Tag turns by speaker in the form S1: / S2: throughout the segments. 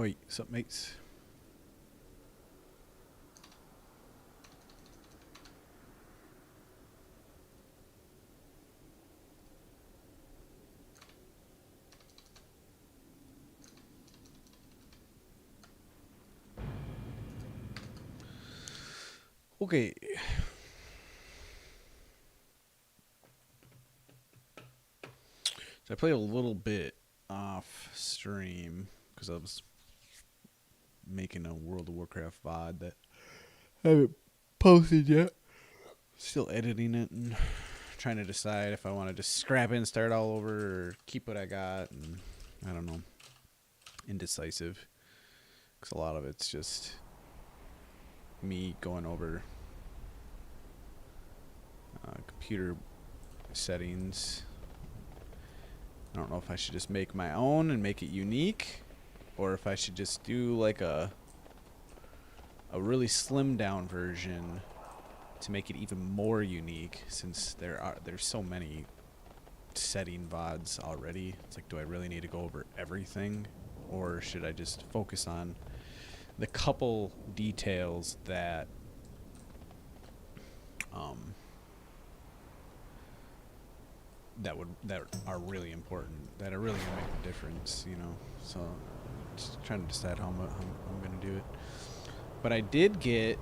S1: Oi, sup mates? Okay. So I played a little bit off stream because I was making a World of Warcraft VOD that I haven't posted yet. Still editing it and trying to decide if I want to just scrap it and start all over or keep what I got. And I don't know. Indecisive. Because a lot of it's just me going over computer settings. I don't know if I should just make my own and make it unique, or if I should just do like a really slimmed down version to make it even more unique, since there's so many setting VODs already. It's like, do I really need to go over everything, or should I just focus on the couple details that that are really important, that are really gonna make a difference, you know? So just trying to decide how I'm gonna do it. But I did get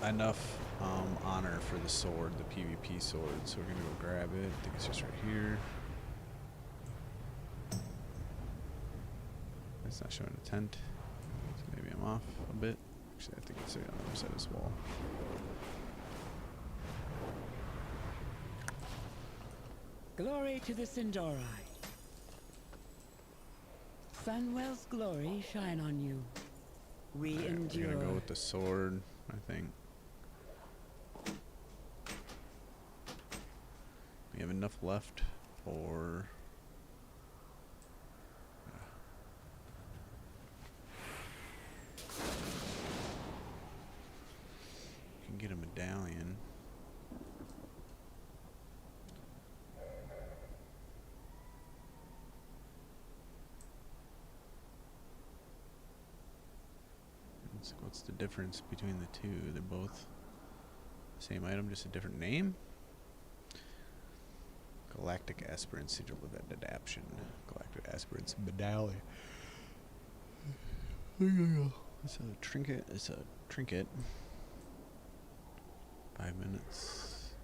S1: enough honor for the sword, the PvP sword, so we're gonna go grab it. I think it's just right here. It's not showing a tent, so maybe I'm off a bit. Actually, I think it's on the other side of this wall.
S2: Glory to the Sindori. Sunwell's glory shine on you. We endure.
S1: We're gonna go with the sword, I think. We have enough left for... can get a medallion. What's the difference between the two? They're both the same item, just a different name. Galactic Aspirant Sigil of Adaption. Galactic Aspirant's medallion. It's a trinket. It's a trinket. 5 minutes.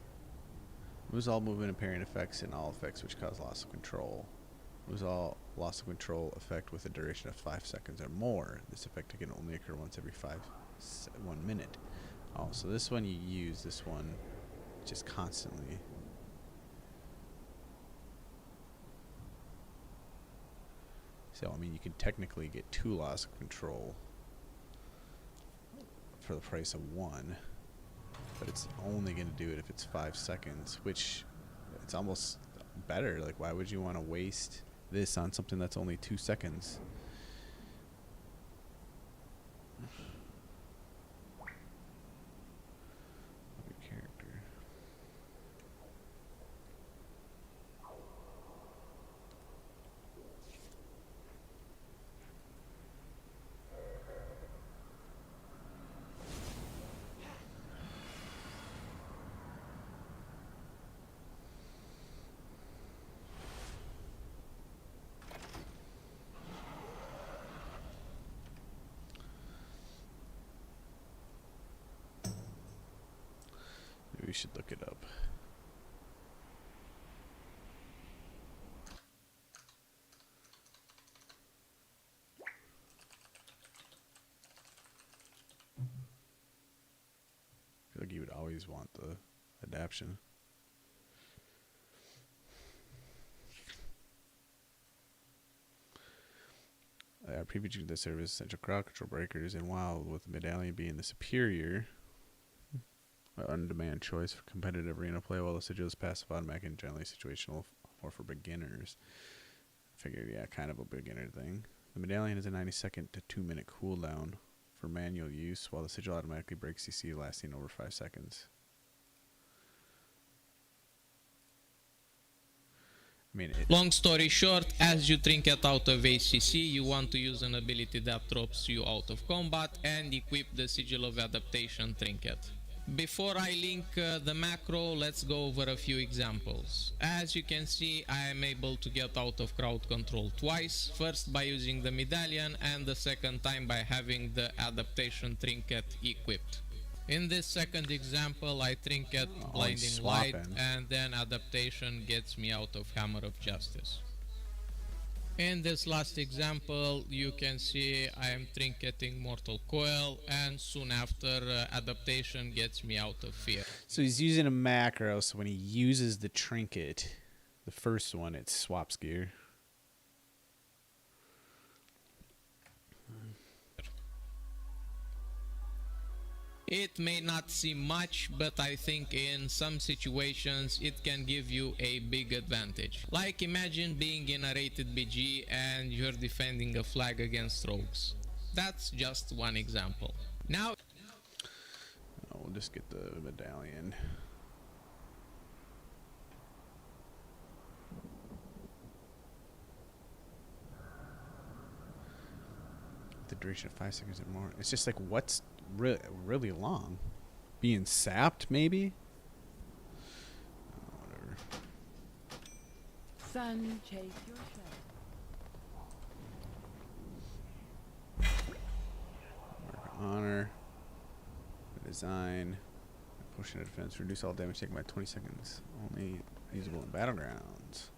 S1: Lose all movement and parrying effects and all effects which cause loss of control. Lose all loss of control effect with a duration of 5 seconds or more. This effect can only occur once every 1 minute. Oh, so this one you use this one just constantly. So, I mean, you can technically get 2 loss of control for the price of 1, but it's only going to do it if it's 5 seconds, which it's almost better. Like, why would you want to waste this on something that's only 2 seconds? We should look it up. I feel like you would always want the adaption. Previously the service essential crowd control breakers, and while with the medallion being the superior on-demand choice for competitive arena play, while the sigil is passive, automatic, and generally situational or for beginners. I figured, yeah, kind of a beginner thing. The medallion is a 90-second to 2-minute cooldown for manual use, while the sigil automatically breaks CC lasting over 5 seconds. mean,
S3: Long story short, as you trinket out of ACC, you want to use an ability that drops you out of combat and equip the Sigil of Adaptation trinket. Before I link the macro, let's go over a few examples. As you can see, I am able to get out of crowd control twice, first by using the medallion and the second time by having the adaptation trinket equipped. In this second example, I trinket Blinding Light and then adaptation gets me out of Hammer of Justice. In this last example, you can see I am trinketing Mortal Coil and soon after adaptation gets me out of Fear.
S1: So he's using a macro, so when he uses the trinket, the first one, it swaps gear.
S3: It may not seem much, but I think in some situations it can give you a big advantage. Like imagine being in a rated BG and you're defending a flag against rogues. That's just one example. Now,
S1: we'll just get the medallion. The duration of 5 seconds or more. It's just like, what's really long? Being sapped, maybe? Oh, whatever.
S2: Sun, chase your shadow.
S1: Mark of honor. Design. Potion of defense. Reduce all damage taken by 20 seconds. Only usable in battlegrounds.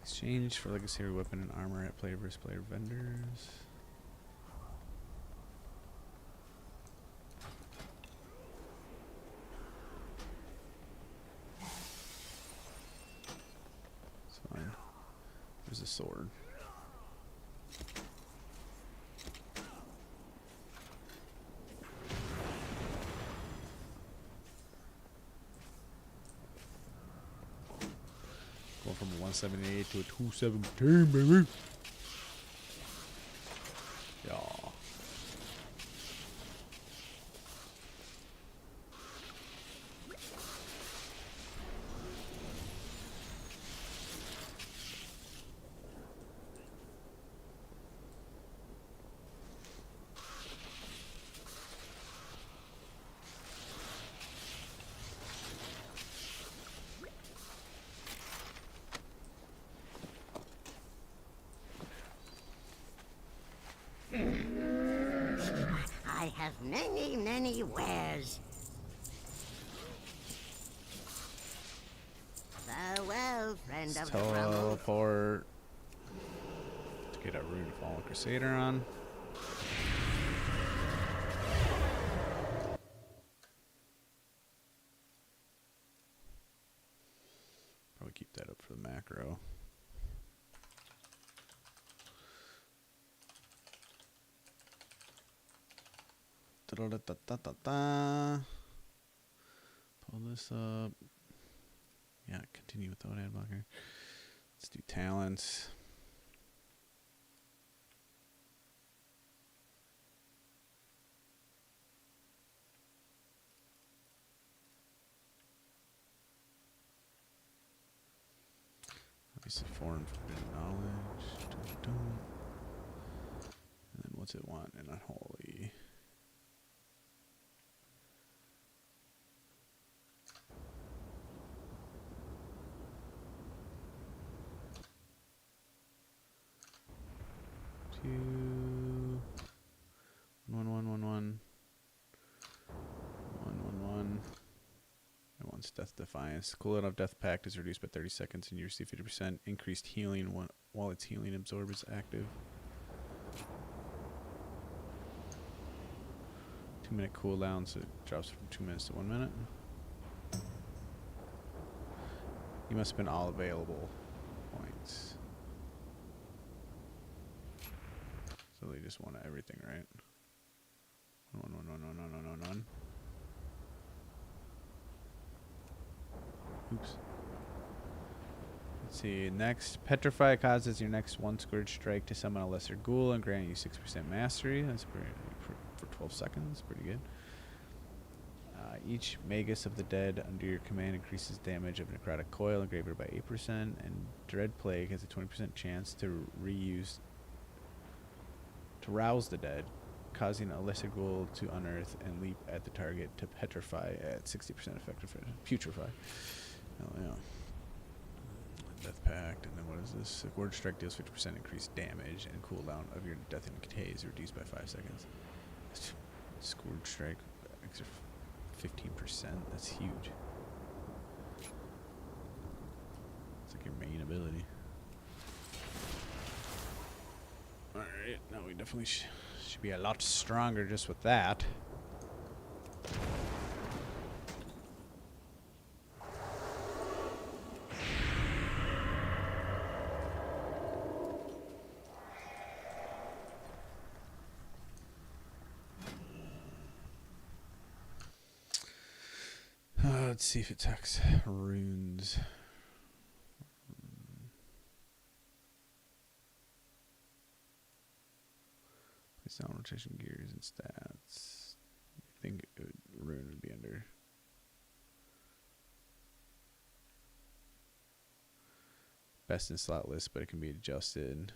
S1: Exchange for legacy weapon and armor at player versus player vendors. It's fine. There's a sword. Going from a 178 to a 217, baby. Yeah.
S4: I have many wares. Farewell, friend
S1: Let's
S4: of the Brummel.
S1: teleport to get a Rune Fallen Crusader on. Probably keep that up for the macro. Da-da-da-da-da-da. Pull this up. Yeah, continue without ad blocker. Let's do talents. Obviously, foreign forbidden knowledge. Dun-dun. And then what's it want? An unholy. Two. 1 1 1 1 1 1 1. It wants Death Defiance. Cooldown of Death Pact is reduced by 30 seconds and you receive 50% increased healing while its healing absorb is active. 2-minute cooldown, so it drops from 2 minutes to 1 minute. You must spend all available points. So they just want everything, right? 1 1 1 1 1 1 1 1. Oops. Let's see. Next, Petrify causes your next one scourge strike to summon a lesser ghoul and grant you 6% mastery. That's pretty for 12 seconds. Pretty good. Each Magus of the Dead under your command increases damage of Necrotic Coil and Graveyard by 8%, and Dread Plague has a 20% chance to rouse the dead, causing a lesser ghoul to unearth and leap at the target to petrify at 60% effective. Putrefy. Oh yeah. Death Pact, and then what is this? A Word Strike deals 50% increased damage, and cooldown of your Death and Decay is reduced by 5 seconds. Scourge Strike, extra 15%. That's huge. It's like your main ability. Alright, now we definitely should be a lot stronger just with that. Let's see if it attacks runes. Place down rotation gears and stats. I think rune would be under. Best in slot list, but it can be adjusted.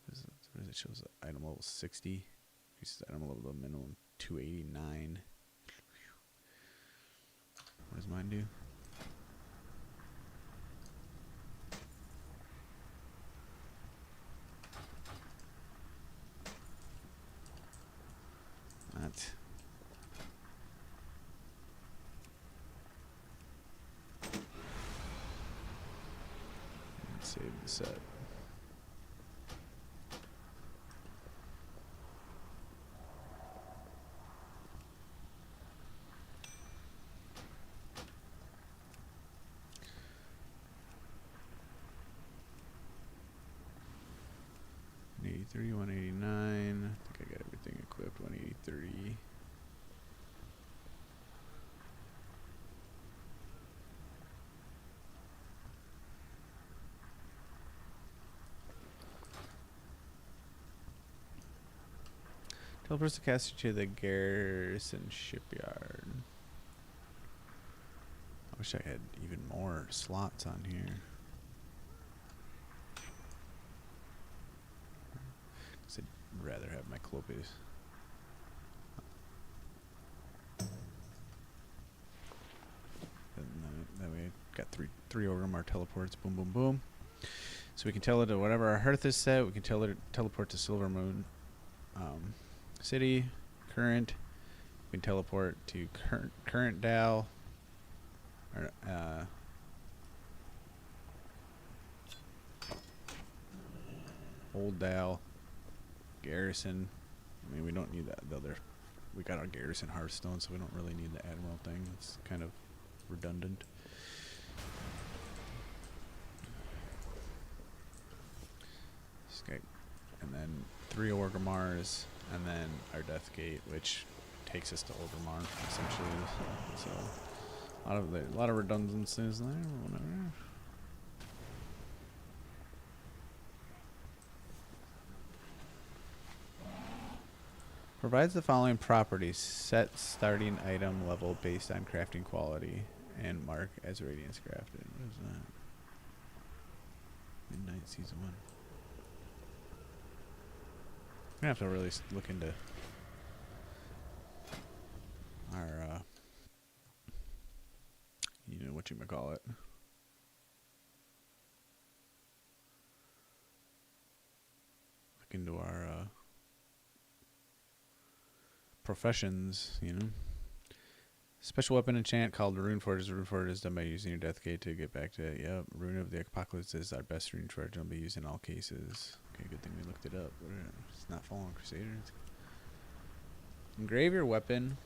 S1: What does it show? Item level 60. Increases item level to minimum 289. What does mine do? That. Let's save the set. $183, 189. I think I got everything equipped. 183. Teleports the caster to the garrison shipyard. I wish I had even more slots on here. I'd rather have my Clopes. That way I got three Orgrimmar teleports. Boom, boom, boom. So we can tell it to whatever our hearth is set. We can tell it teleport to Silver Moon City, current. We can teleport to current Dal. Or, Old Dal. Garrison. I mean, we don't need that. The other. We got our Garrison Hearthstone, so we don't really need the Admiral thing. It's kind of redundant. Escape. And then 3 Orgrimmars, and then our Death Gate, which takes us to Orgrimmar, essentially. So a lot of redundancies there. Whatever. Provides the following properties: set starting item level based on crafting quality, and mark as Radiance crafted. What is that? Midnight Season 1. I'm gonna have to really look into our, you know, whatchamacallit. Look into our, professions, you know. Special weapon enchant called Rune Forge. Rune Forge is done by using your Death Gate to get back to it. Yep. Rune of the Apocalypse is our best rune charge. I'll be used in all cases. Okay, good thing we looked it up. It's not Fallen Crusaders. Engrave your weapon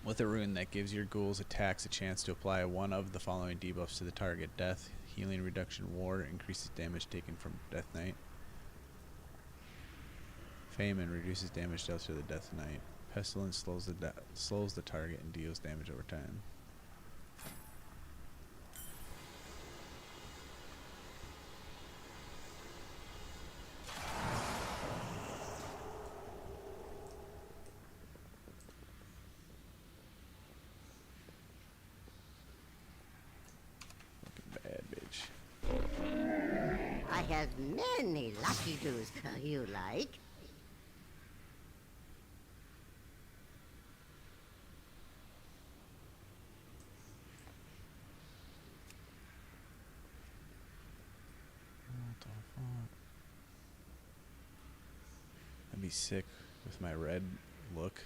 S1: with a rune that gives your ghouls attacks a chance to apply one of the following debuffs to the target: Death, Healing Reduction, War, increases damage taken from Death Knight. Famine reduces damage dealt to the Death Knight. Pestilence slows the target and deals damage over time.
S4: has many lucky doos you like.
S1: What the fuck? I'd be sick with my red look.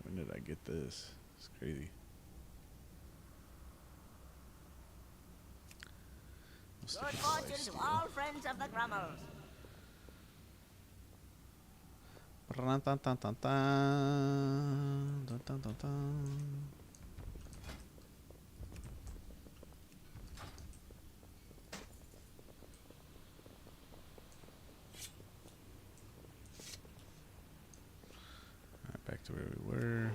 S1: When did I get this? It's crazy.
S4: Good fortune to all friends of the Grummles.
S1: Alright, back to where we were.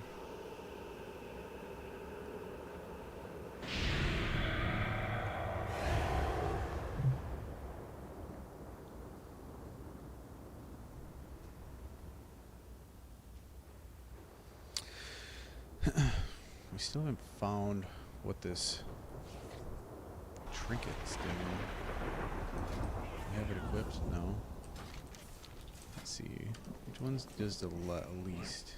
S1: We still haven't found what this trinket's doing. We have it equipped? No. Let's see. Which one's does the least?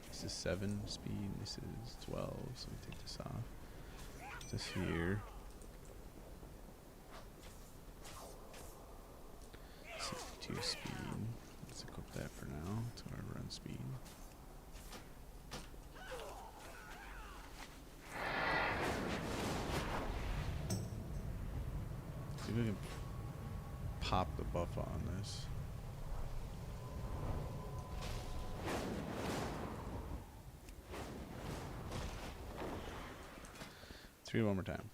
S1: This is 7 speed. This is 12. So we take this off. This here. 62 speed. Let's equip that for now to our run speed. See if we can pop the buff on this. Let's read it one more time.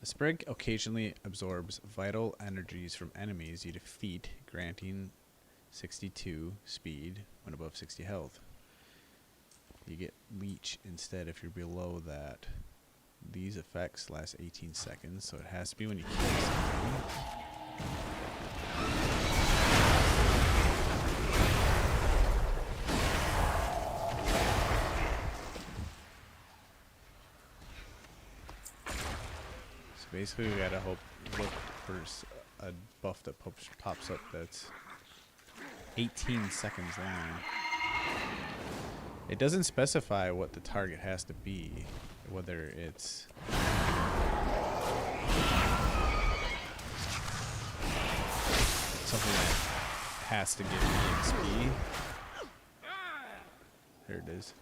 S1: The sprig occasionally absorbs vital energies from enemies you defeat, granting 62 speed when above 60 health. You get leech instead if you're below that. These effects last 18 seconds, so it has to be when you kill something. So basically we gotta look for a buff that pops up that's 18 seconds long. It doesn't specify what the target has to be, whether it's something that has to give me XP. There it is.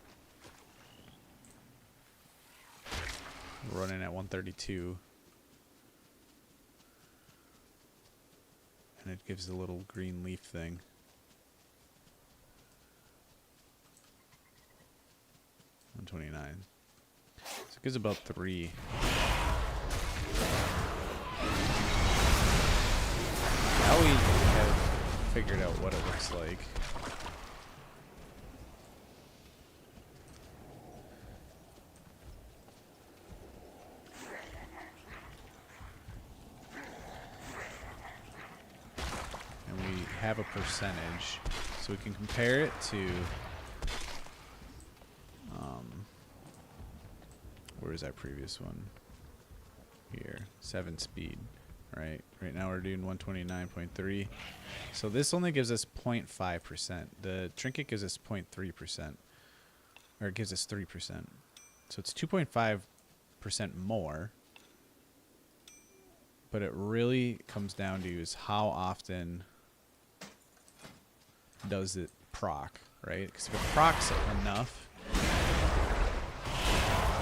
S1: Running at 132. And it gives a little green leaf thing. 129. So it gives about 3. Now we have figured out what it looks like. And we have a percentage, so we can compare it to where is that previous one? Here, 7 speed, right? Right now we're doing 129.3. So this only gives us 0.5%. The trinket gives us 0.3%, or it gives us 3%. So it's 2.5% more. But it really comes down to is how often does it proc, right? Because if it procs enough,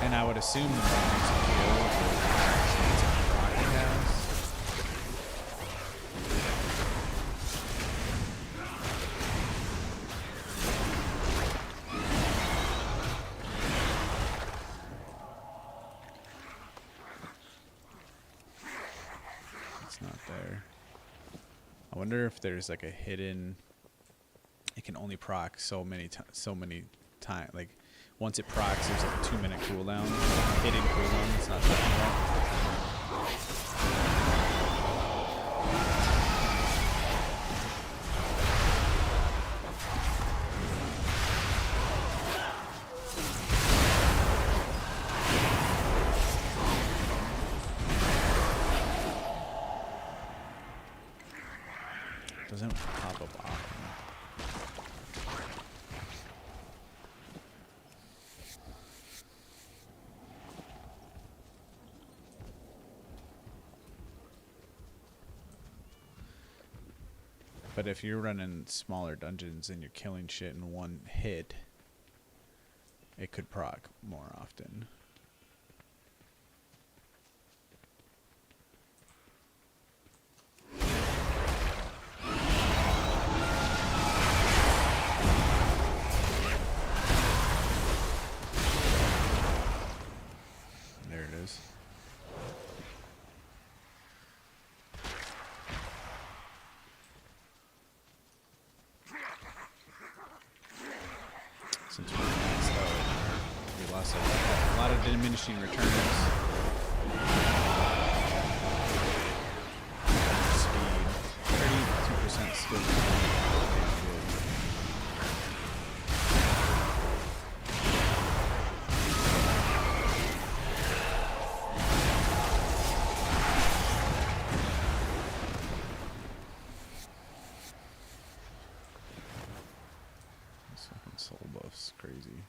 S1: and I would assume the bonus proc it has. It's not there. I wonder if there's like a hidden. It can only proc so many times. Like once it procs, there's like a 2-minute cooldown. Hitting cooldown, it's not touching that. Doesn't pop up often. But if you're running smaller dungeons and you're killing shit in one hit, it could proc more often. There it is. Since we maxed out, we lost a lot of diminishing returns. Speed, 32% skill. Damn good. This fucking soul buff's crazy.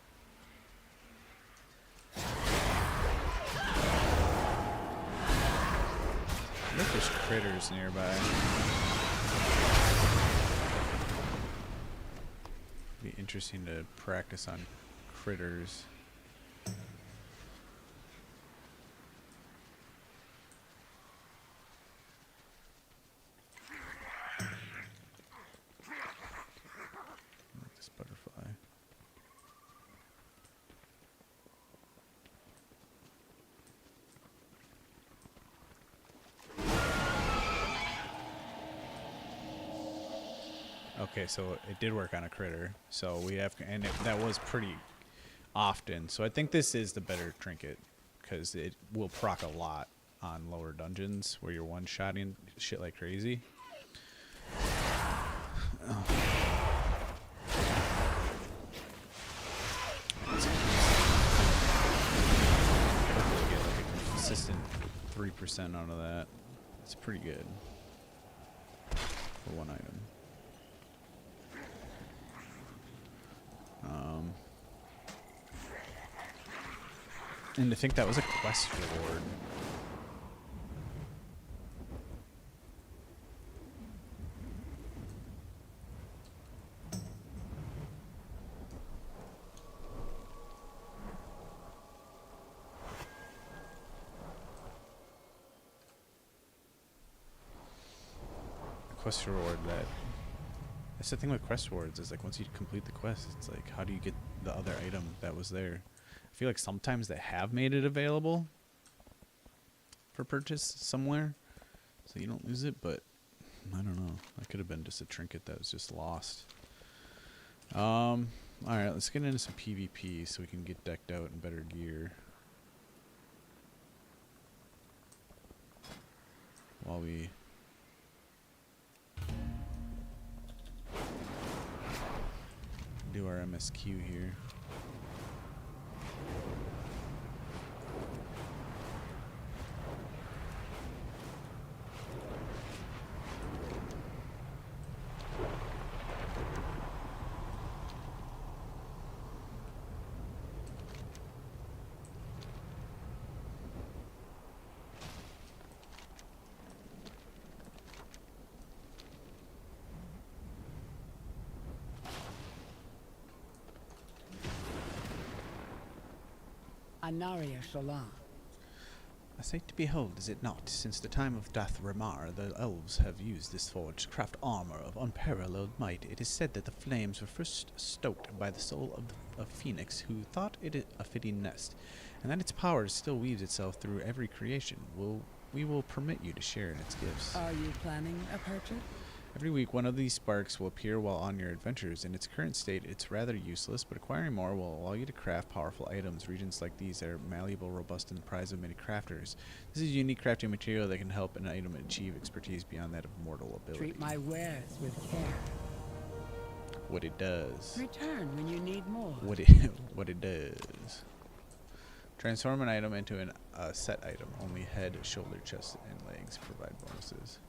S1: I think there's critters nearby. Be interesting to practice on critters. I like this butterfly. Okay, so it did work on a critter. So we have, and that was pretty often. So I think this is the better trinket because it will proc a lot on lower dungeons where you're one-shotting shit like crazy. Oh. Hopefully get like a consistent 3% out of that. It's pretty good for one item. And to think that was a quest reward. A quest reward that's the thing with quest rewards is like once you complete the quest, it's like how do you get the other item that was there? I feel like sometimes they have made it available for purchase somewhere, so you don't lose it, but I don't know. That could have been just a trinket that was just lost. Alright, let's get into some PvP so we can get decked out in better gear. While we do our MSQ here.
S2: Anaria Shala.
S1: A sight to behold, is it not? Since the time of Dath Ramar, the elves have used this forge to craft armor of unparalleled might. It is said that the flames were first stoked by the soul of a phoenix who thought it a fitting nest, and that its power still weaves itself through every creation. We will permit you to share in its gifts.
S2: Are you planning a purchase?
S1: Every week, one of these sparks will appear while on your adventures. In its current state, it's rather useless, but acquiring more will allow you to craft powerful items. Regions like these are malleable, robust, and the prize of many crafters. This is a unique crafting material that can help an item achieve expertise beyond that of mortal ability.
S2: Treat my wares with care.
S1: What it does.
S2: Return when you need more.
S1: What it does. Transform an item into a set item. Only head, shoulder, chest, and legs provide bonuses.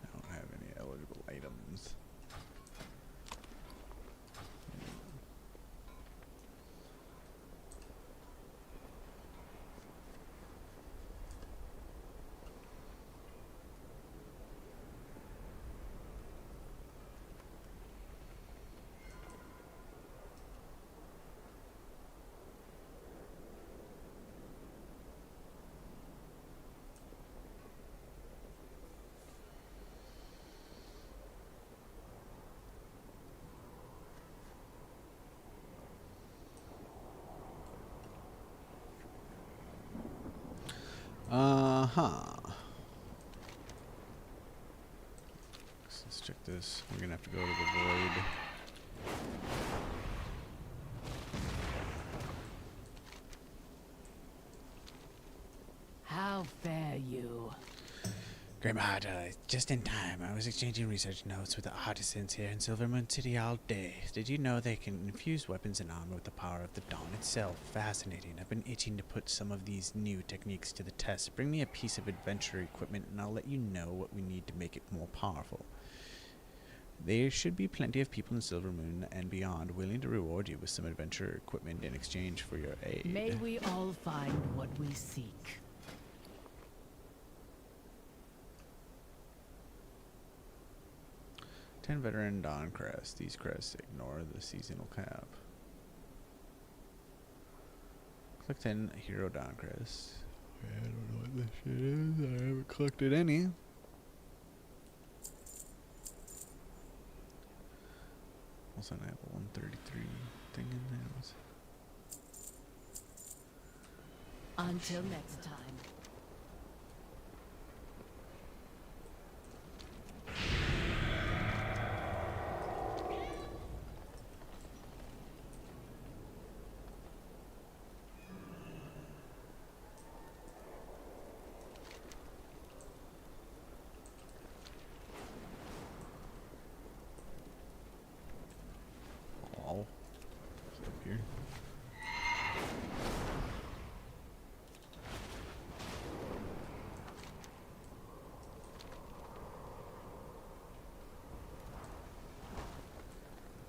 S1: I don't have any eligible items. Let's check this. We're gonna have to go to the void.
S2: How fare you?
S1: Grandma, just in time. I was exchanging research notes with the artisans here in Silvermoon City all day. Did you know they can infuse weapons and armor with the power of the dawn itself? Fascinating. I've been itching to put some of these new techniques to the test. Bring me a piece of adventure equipment and I'll let you know what we need to make it more powerful. There should be plenty of people in Silvermoon and beyond willing to reward you with some adventure equipment in exchange for your aid.
S2: May we all find what we seek.
S1: Ten veteran Dawn crests. These crests ignore the seasonal cap. Click 10 hero Dawn crests. I don't know what this shit is. I haven't collected any. Also, I have a 133 thing in there.
S2: Until next time.
S1: Oh, it's up here.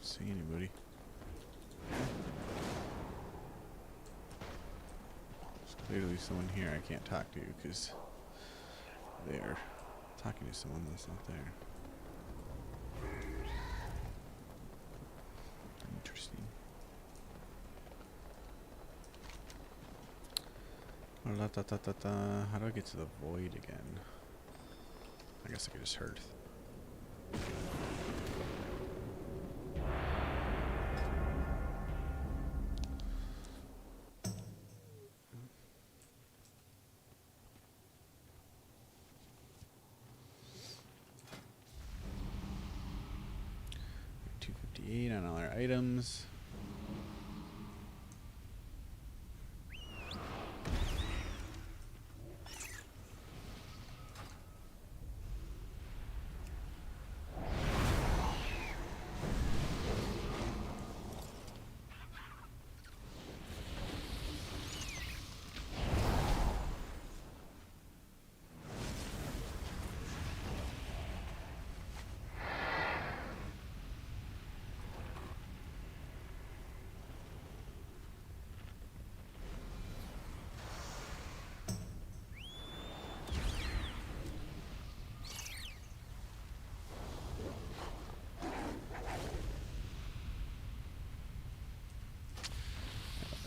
S1: See anybody? There's clearly someone here I can't talk to because they're talking to someone that's not there. Interesting. How do I get to the void again? I guess I could just hurt. $258 on all our items.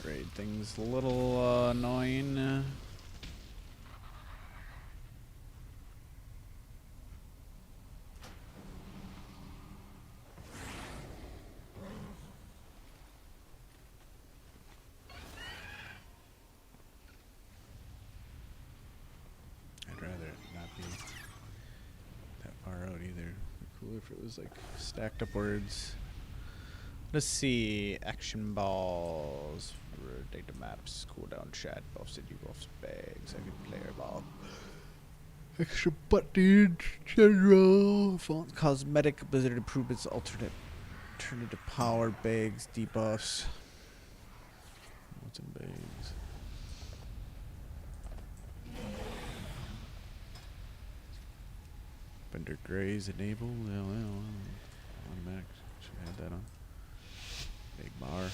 S1: Raid thing's a little annoying. was like stacked upwards. Let's see. Action balls. Data maps. Cooldown chat. Buffs and buffs bags. Second player ball. Extra buttons. General. Font cosmetic. Blizzard improvements. Alternative power. Bags. Debuffs. What's in bags? Bender Grays enable. Automatic. Should have had that on. Big bar.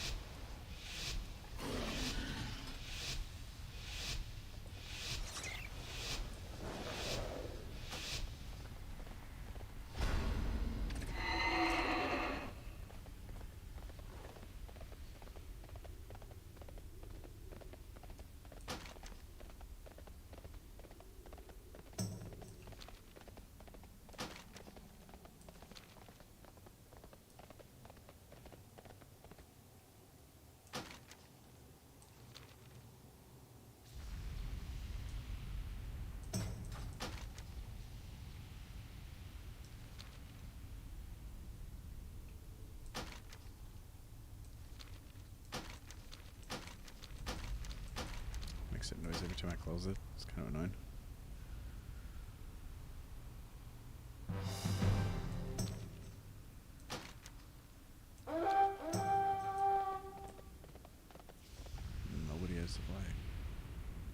S1: Makes that noise every time I close it. It's kind of annoying. Nobody has the flag.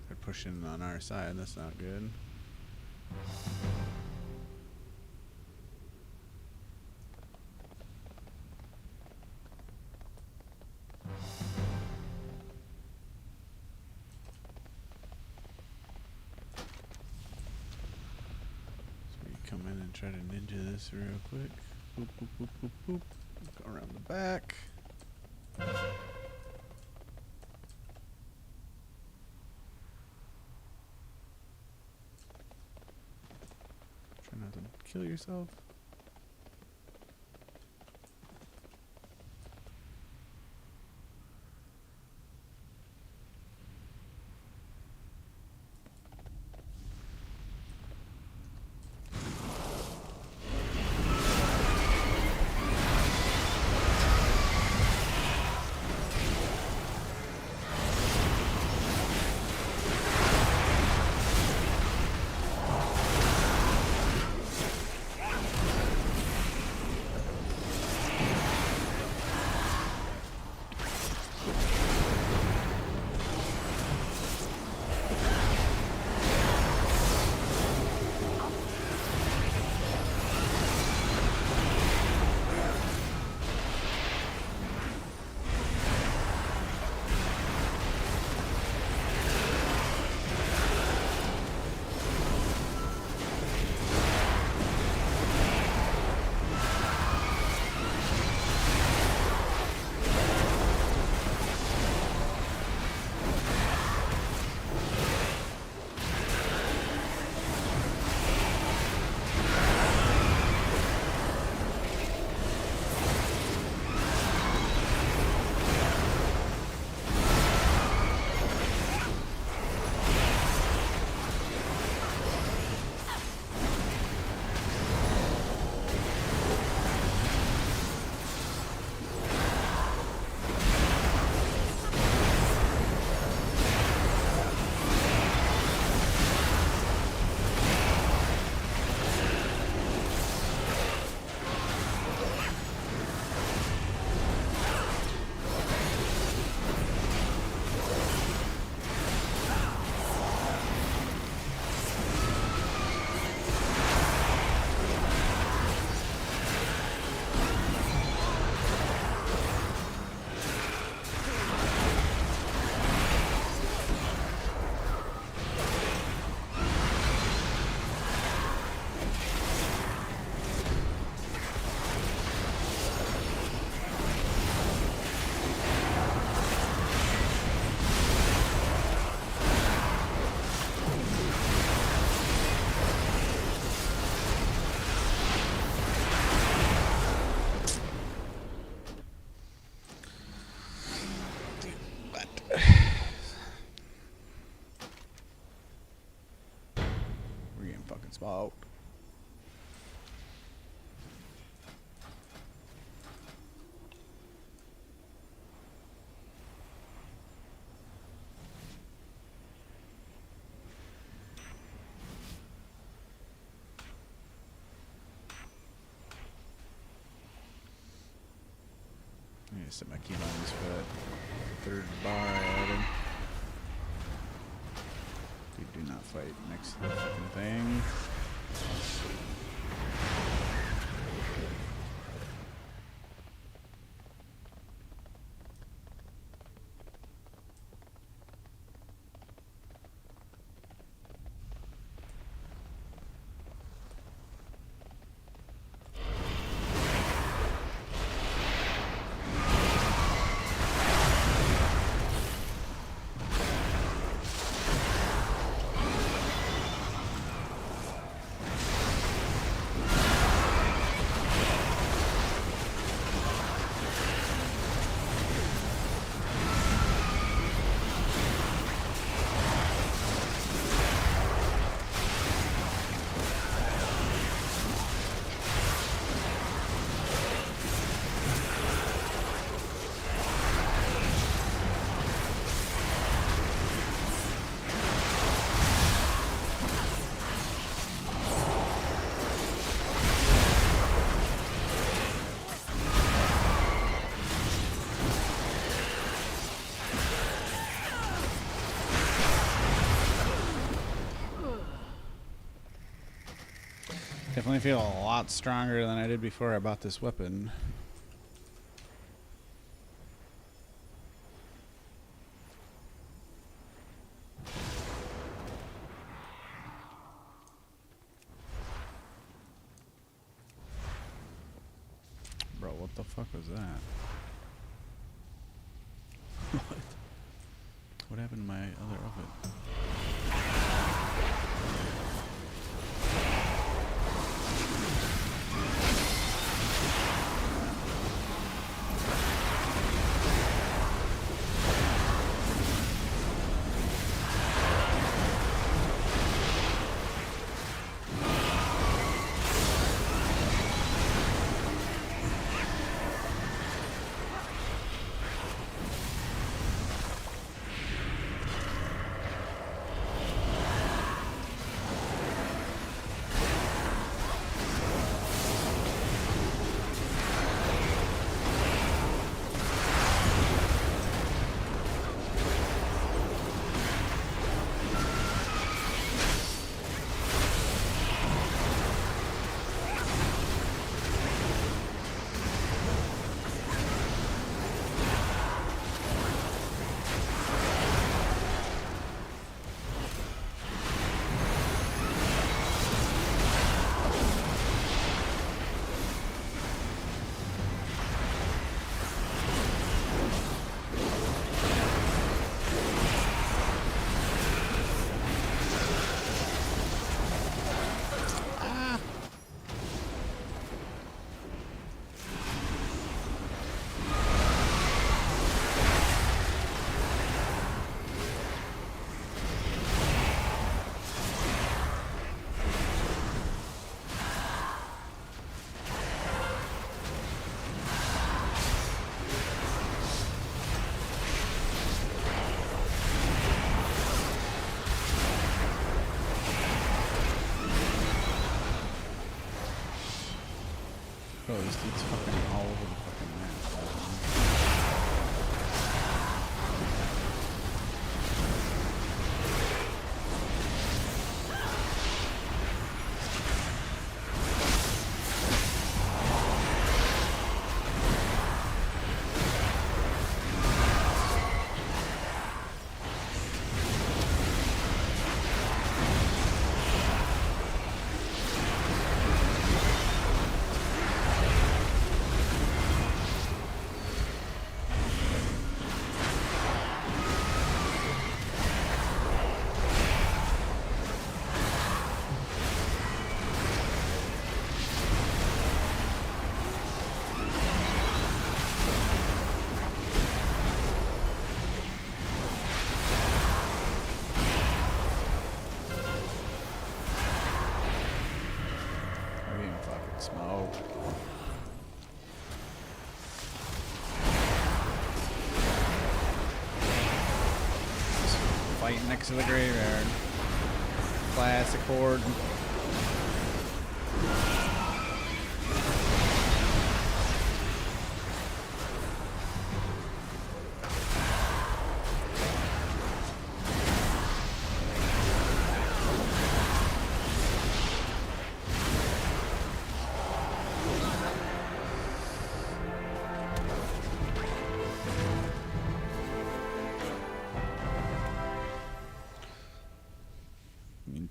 S1: They're pushing on our side. That's not good. Come in and try to ninja this real quick. Boop, boop, boop, boop, boop. Go around the back. Try not to kill yourself. We're getting fucking smoked. I need to set my keybinds for that third bar I added. Dude, do not fight next to the fucking thing. Definitely feel a lot stronger than I did before I bought this weapon. Bro, what the fuck was that? What? What happened to my other oven? Bro, this dude's fucking all over the fucking map. I'm getting fucking smoked. Fighting next to the graveyard. Classic horde.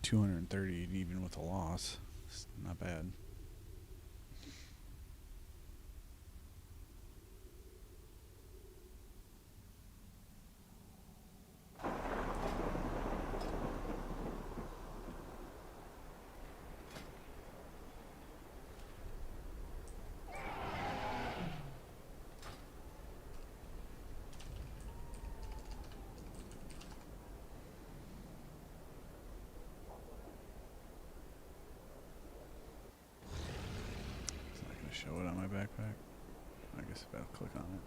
S1: 230 even with a loss. It's not bad. Show it on my backpack. I guess if I'll click on it.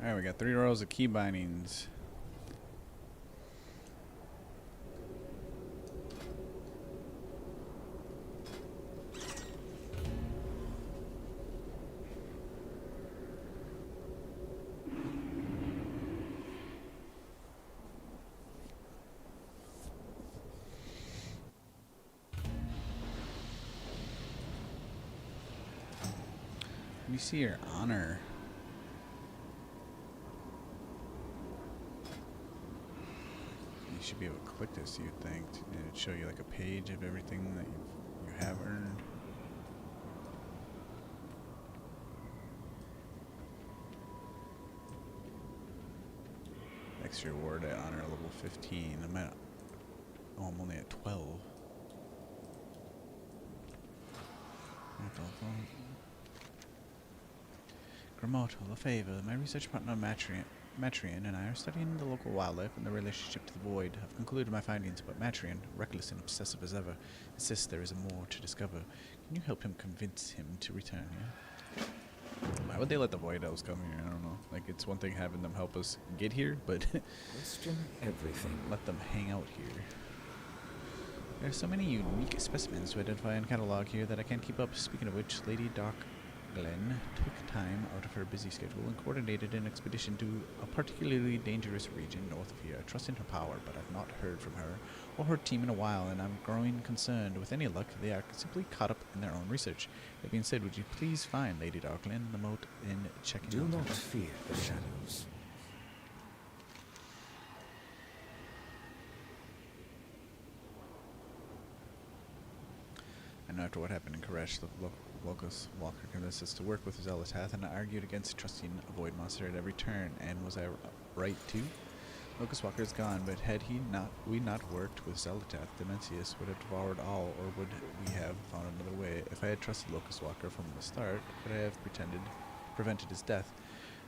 S1: Alright, we got 3 rows of key bindings. Let me see your honor. You should be able to click this, you'd think, and it'd show you like a page of everything that you have earned. Extra reward at honor level 15. I'm at, oh, I'm only at 12. Gramoto, Lefebvre, my research partner Matrion and I are studying the local wildlife and the relationship to the void. I've concluded my findings, but Matrion, reckless and obsessive as ever, insists there is more to discover. Can you help him convince him to return here? Why would they let the void elves come here? I don't know. Like, it's one thing having them help us get here, but
S5: Question everything.
S1: let them hang out here. There are so many unique specimens to identify and catalog here that I can't keep up. Speaking of which, Lady Doc Glenn took time out of her busy schedule and coordinated an expedition to a particularly dangerous region north of here. I trust in her power, but I've not heard from her or her team in a while, and I'm growing concerned. With any luck, they are simply caught up in their own research. That being said, would you please find Lady Darkland in the moat and check in?
S5: Do not fear the shadows.
S1: And after what happened in Koresh, the Locust Walker convinced us to work with Zelatath, and I argued against trusting a void monster at every turn. And was I right too? Locust Walker is gone, but had we not worked with Zelatath, Dimensius would have devoured all, or would we have found another way? If I had trusted Locust Walker from the start, could I have prevented his death?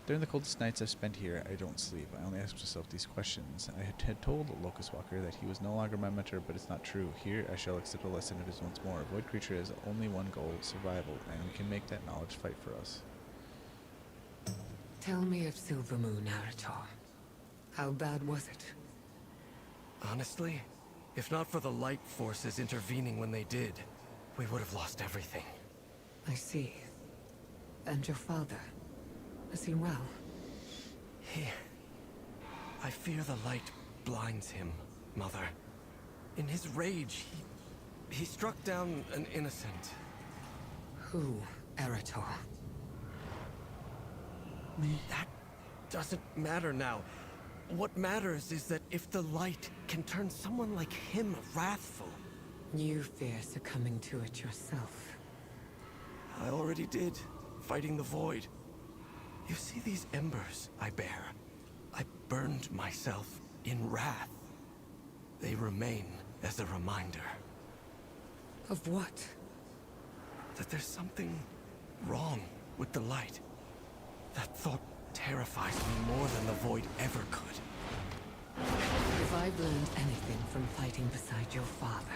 S1: During the coldest nights I've spent here, I don't sleep. I only ask myself these questions. I had told Locust Walker that he was no longer my mentor, but it's not true. Here, I shall accept a lesson it is once more. A void creature has only one goal, survival, and we can make that knowledge fight for us.
S6: Tell me of Silver Moon, Aratar. How bad was it?
S7: Honestly, if not for the light forces intervening when they did, we would have lost everything.
S6: I see. And your father? Is he well?
S7: I fear the light blinds him, Mother. In his rage, he struck down an innocent.
S6: Who, Erator?
S7: That doesn't matter now. What matters is that if the light can turn someone like him wrathful...
S6: You fear succumbing to it yourself.
S7: I already did, fighting the void. You see these embers I bear? I burned myself in wrath. They remain as a reminder
S6: Of what?
S7: that there's something wrong with the light. That thought terrifies me more than the void ever could.
S6: If I've learned anything from fighting beside your father,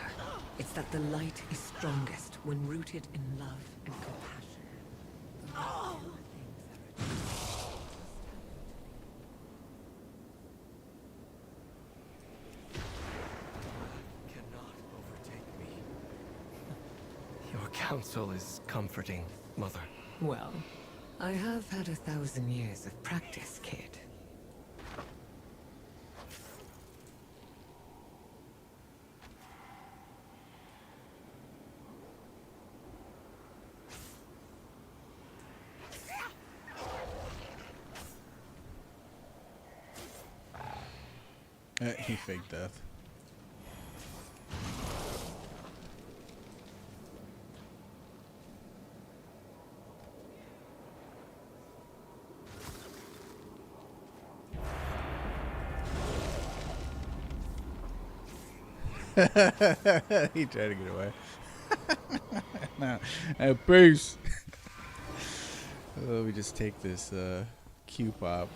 S6: it's that the light is strongest when rooted in love and compassion.
S7: Cannot overtake me. Your counsel is comforting, Mother.
S6: Well, I have had 1,000 years of practice, kid.
S1: He faked death. He tried to get away. No, peace. Oh, we just take this Q pop.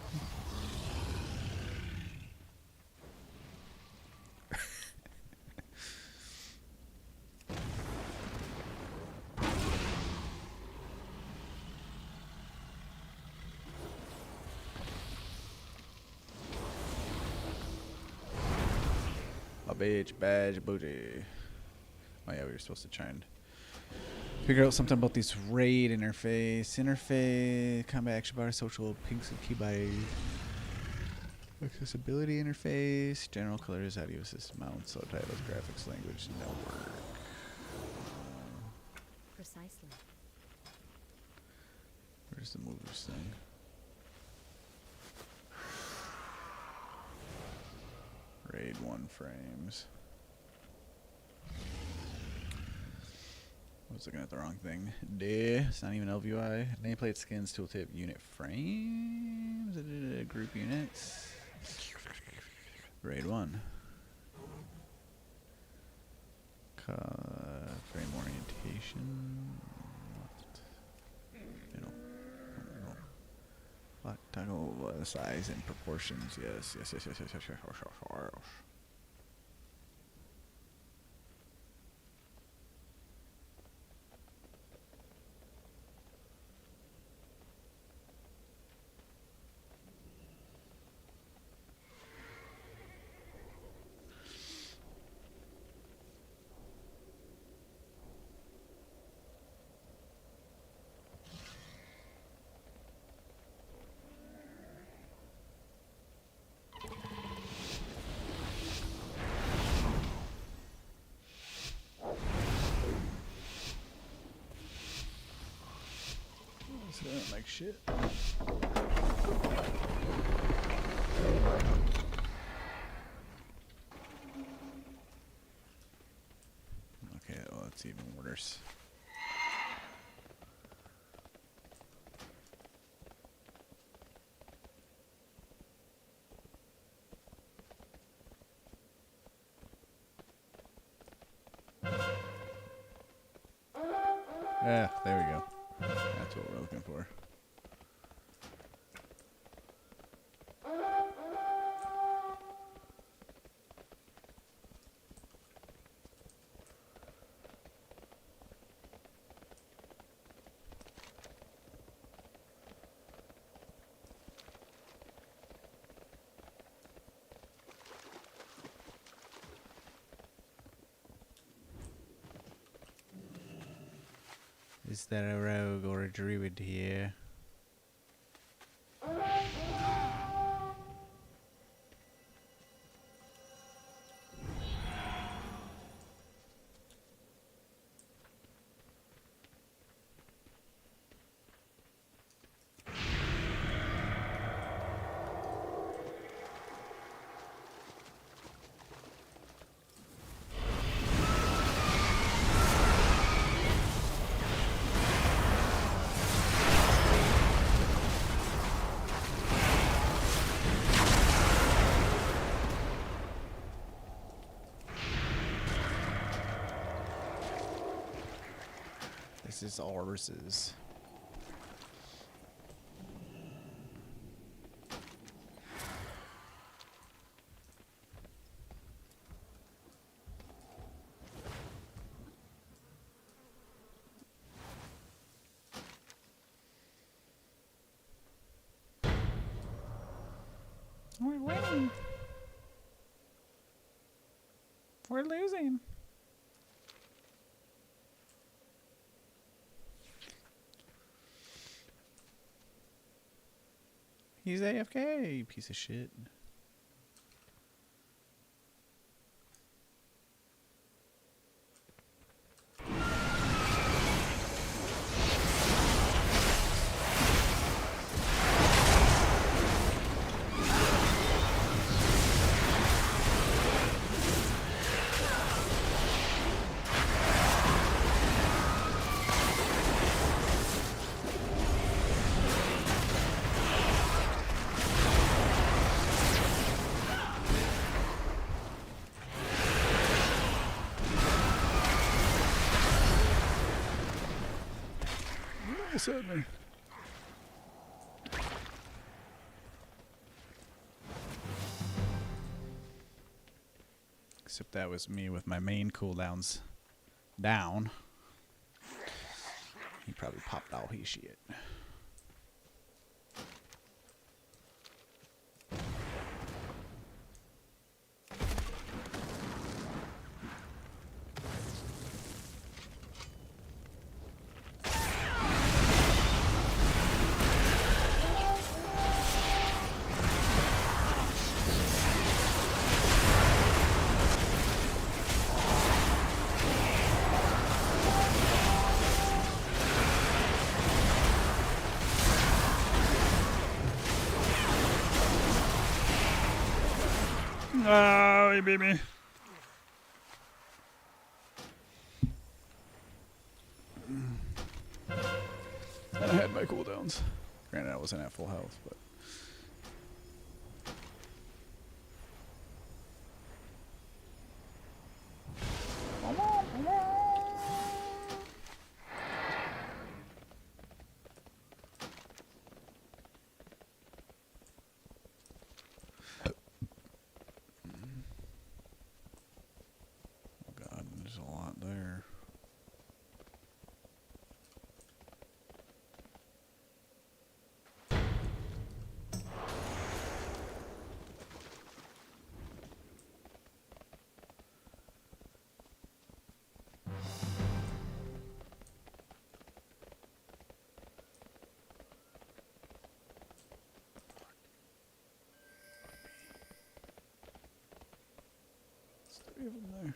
S1: A bitch, badge, booty. Oh yeah, we were supposed to try and figure out something about this raid interface, combat action bar, social pinks and keybind, accessibility interface, general colors, audio system mount, subtitles, graphics, language, network.
S4: Precisely.
S1: Where's the moves thing? Raid 1 frames. I was looking at the wrong thing. It's not even LVI. Nameplate skins, tooltip, unit frames, group units. Raid 1. Frame orientation. Lock toggle size and proportions. Yes. Like shit. Okay, well, that's even worse. Yeah, there we go. That's what we're looking for. Is there a rogue or a druid here? This is ours.
S8: We're winning. We're losing.
S1: He's AFK, piece of shit. At me. Except that was me with my main cooldowns down. He probably popped all his shit. Oh, he beat me. I had my cooldowns. Granted, I wasn't at full health, but. Three of them there.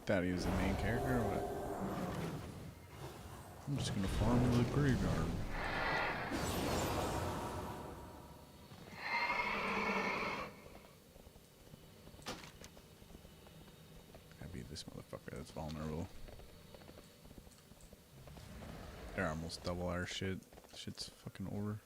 S1: thought he was the main character or what? I'm just gonna farm the graveyard. I beat this motherfucker that's vulnerable. They're almost double our shit. Shit's fucking over.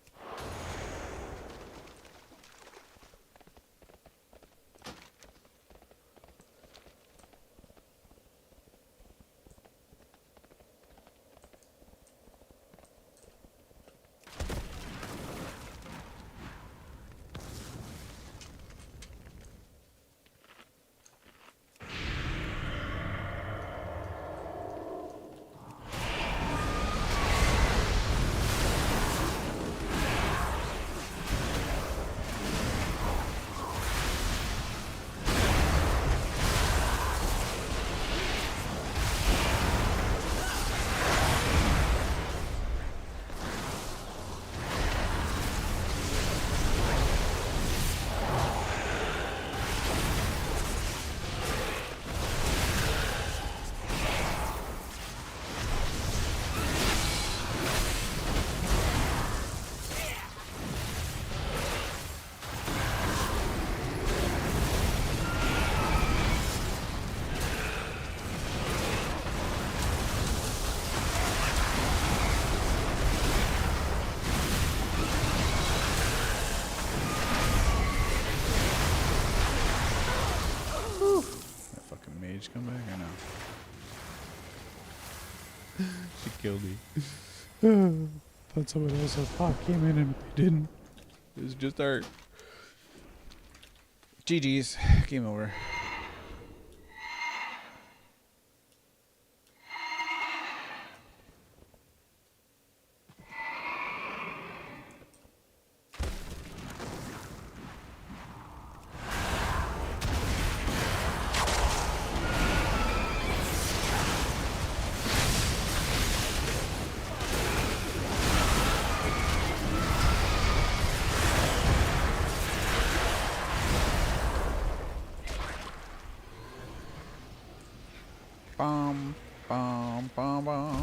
S1: Come back or no? She killed me. Thought someone else came in and they didn't. It was just art. GG's. Game over. Bum, bum, bum, bum.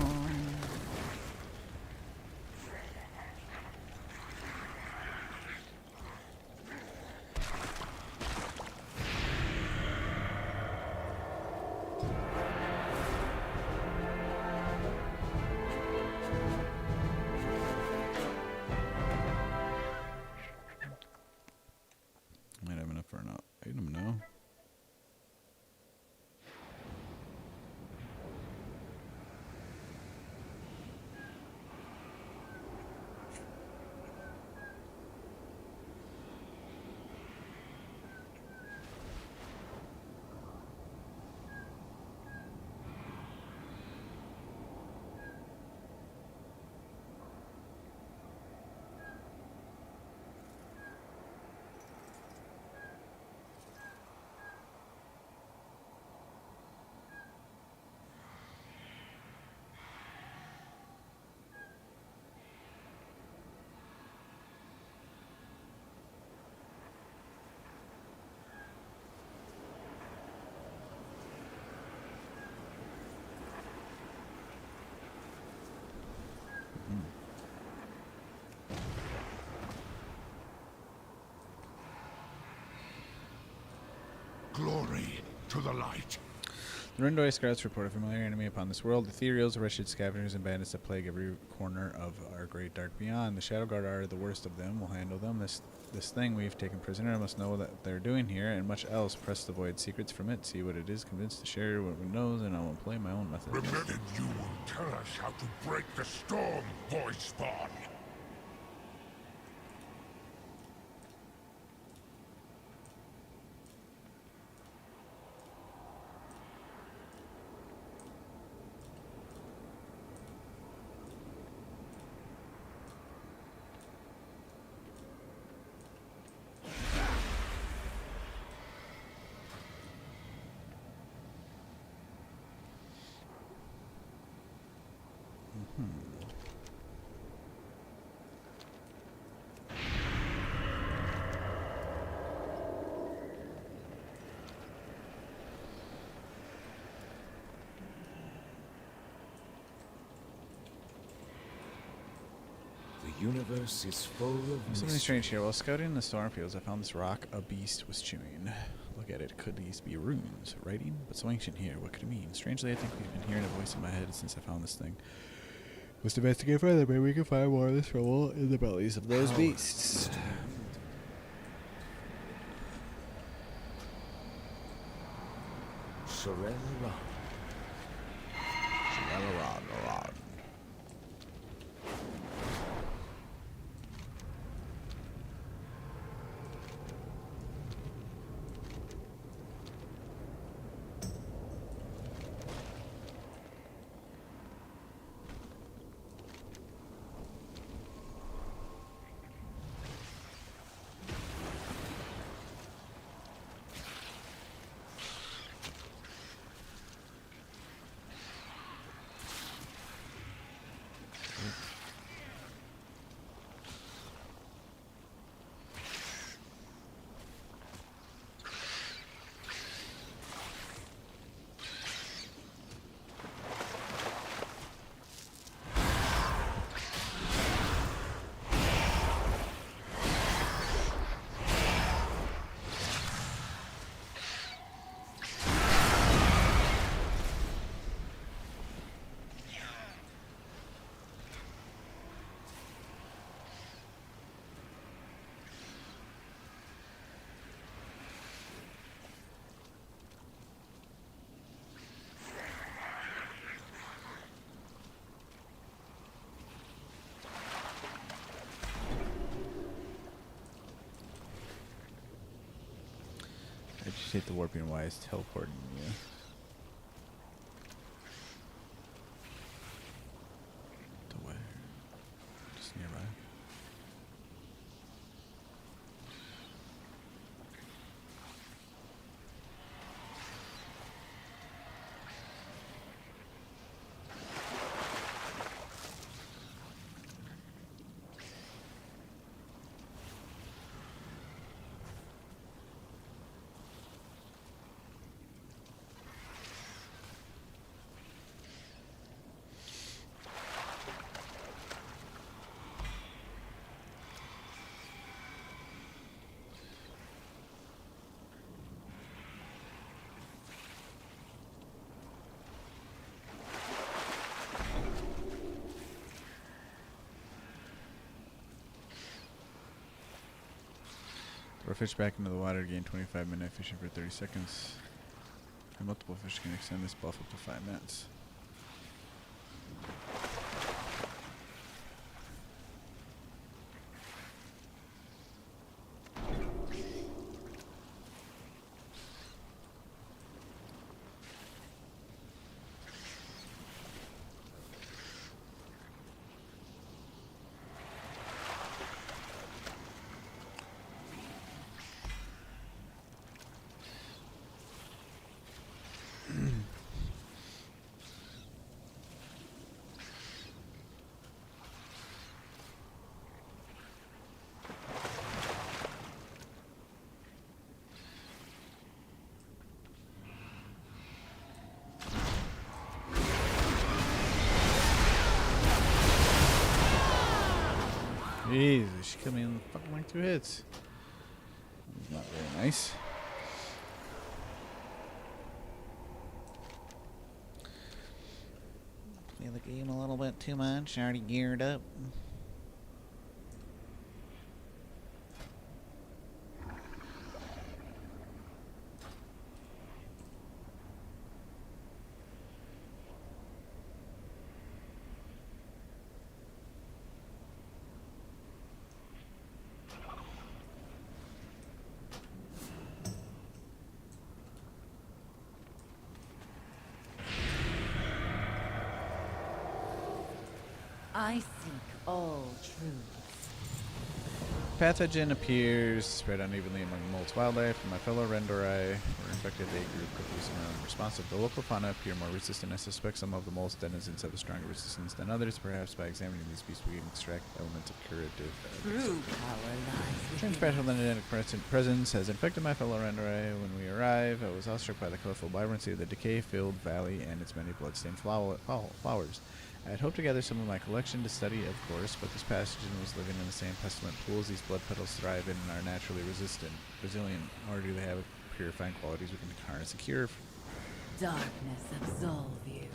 S1: Might have enough for an item now.
S9: Glory to the light.
S1: The Rindoi Scouts report a familiar enemy upon this world. Ethereals, wretched scavengers, and bandits that plague every corner of our great dark beyond. The Shadow Guard are the worst of them. We'll handle them. This thing we've taken prisoner. I must know what they're doing here, and much else. Press the void secrets from it. See what it is. Convinced to share what we knows, and I will employ my own methods.
S9: Remember, you will tell us how to break the storm, Void Spawn.
S5: universe is full of
S1: Something
S5: mystery.
S1: strange here. While scouting the storm fields, I found this rock a beast was chewing. Look at it. Could these be runes? Writing? But so ancient here. What could it mean? Strangely, I think we've been hearing a voice in my head since I found this thing. Let's investigate further. Maybe we can find more of this trouble in the bellies of those beasts.
S5: Sorel Rod.
S1: I just hate the warping wise teleporting you. To where? Just nearby. Throw a fish back into the water, gain 25 minute fishing for 30 seconds. And multiple fish can extend this buff up to 5 minutes. Jesus, she killed me in fucking like 2 hits. That's not very nice. Play the game a little bit too much. Already geared up.
S2: I seek all truths.
S1: Pathogen appears spread unevenly among molds wildlife. My fellow Rendorai were infected. They grew quickly, soon responsive. The local fauna appear more resistant. I suspect some of the mold's denizens have a stronger resistance than others. Perhaps by examining these beasts, we can extract elements of curative.
S2: True power lies
S1: Strange
S2: within.
S1: special than identical presence has infected my fellow Rendorai. When we arrive, I was awestruck by the colorful vibrancy of the decay-filled valley and its many blood-stained flowers. I had hoped to gather some of my collection to study, of course, but this pathogen was living in the same pestilent pools these blood petals thrive in and are naturally resilient, nor do they have purifying qualities we can harness and cure.
S2: Darkness absolve you.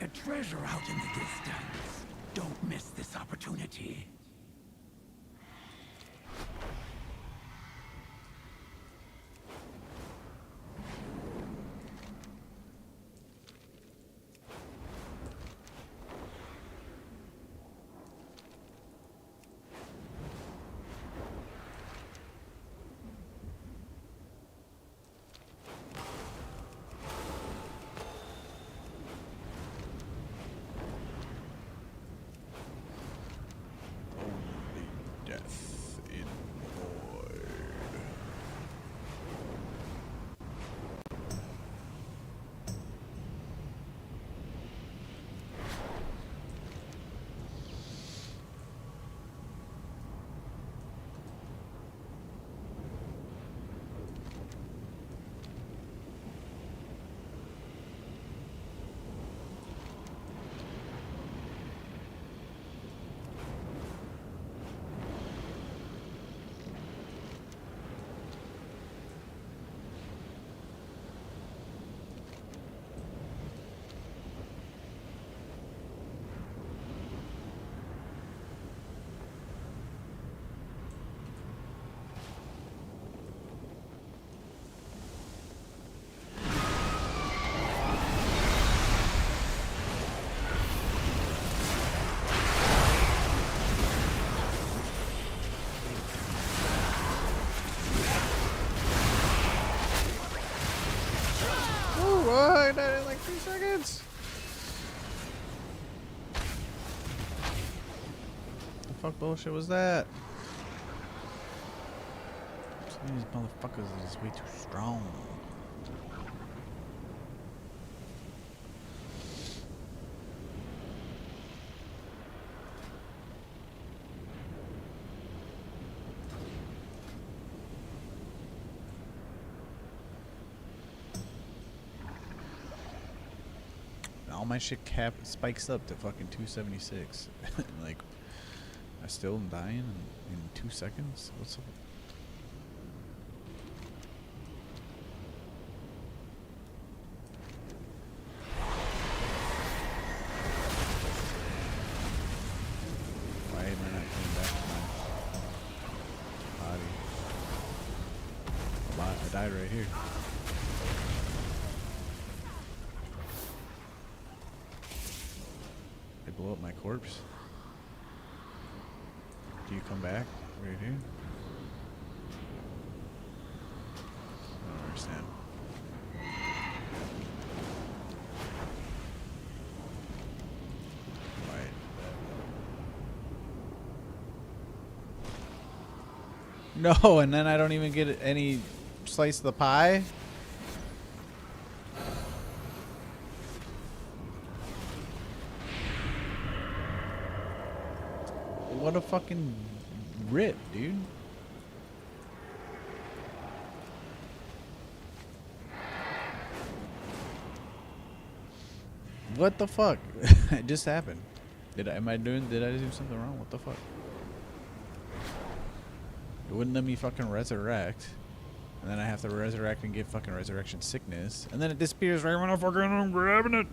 S10: a treasure out in the distance. Don't miss this opportunity.
S1: Death in void. Ooh, I died in like 3 seconds. The fuck bullshit was that? Some of these motherfuckers are just way too strong. All my shit spikes up to fucking 276. Like, I still am dying in 2 seconds? What's up? Why am I not coming back to my body? I died right here. Blow up my corpse. Do you come back right here? I don't understand. Right. No, and then I don't even get any slice of the pie. What a fucking rip, dude. What the fuck? It just happened. Did I do something wrong? What the fuck? It wouldn't let me fucking resurrect. And then I have to resurrect and get fucking resurrection sickness. And then it disappears right when I'm grabbing it.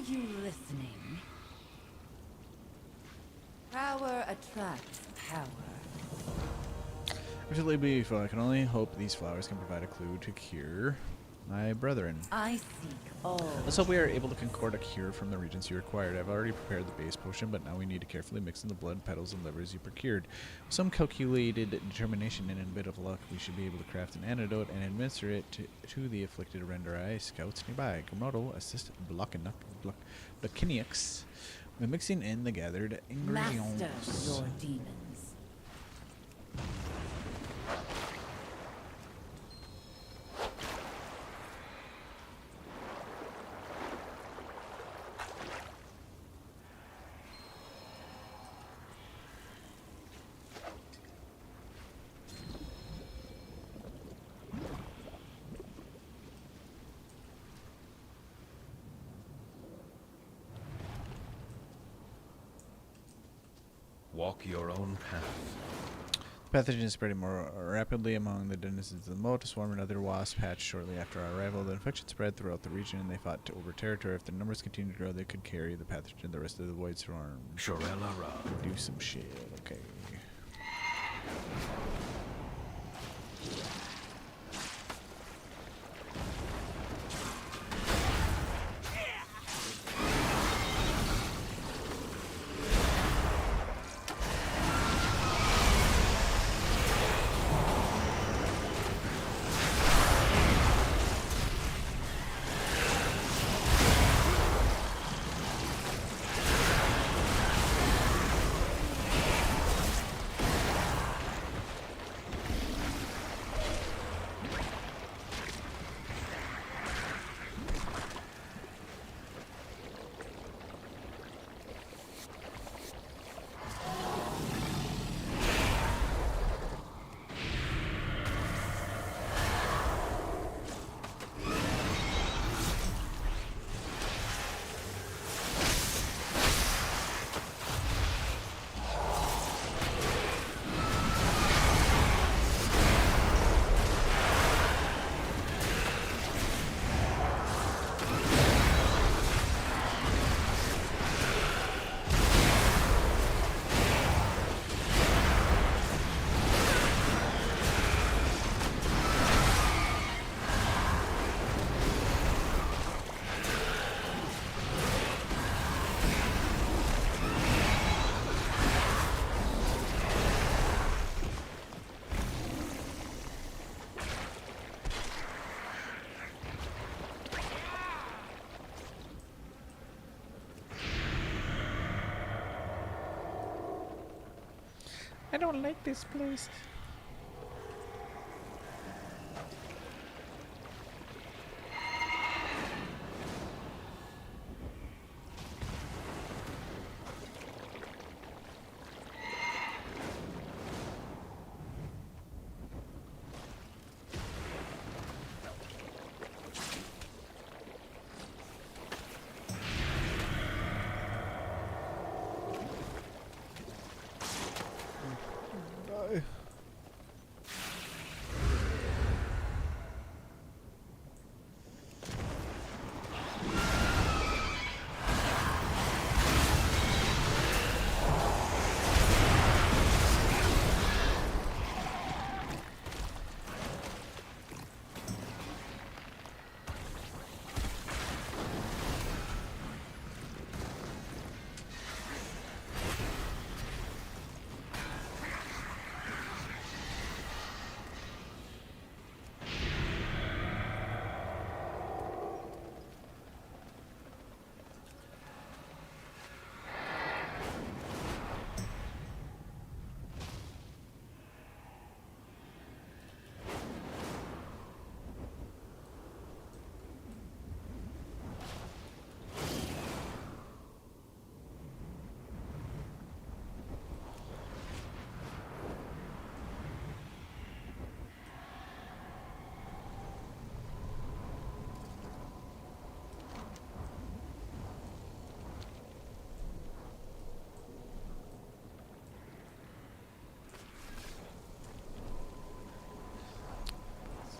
S2: you listening? Power attracts power.
S1: Absolutely, I can only hope these flowers can provide a clue to cure my brethren.
S2: I seek all.
S1: Let's hope we are able to concord a cure from the regency required. I've already prepared the base potion, but now we need to carefully mix in the blood, petals, and livers you procured. With some calculated determination and a bit of luck, we should be able to craft an antidote and administer it to the afflicted Renderai scouts nearby. Komodo, assist Blakiniacs with mixing in the gathered ingredients.
S2: Master your demons.
S5: Walk your own path.
S1: Pathogen is spreading more rapidly among the denizens of the moat. A swarm and other wasps hatched shortly after our arrival. The infection spread throughout the region, and they fought over territory. If their numbers continue to grow, they could carry the pathogen to the rest of the void swarm.
S5: Shorella Ra.
S1: Do some shit, okay.
S8: I don't like this place.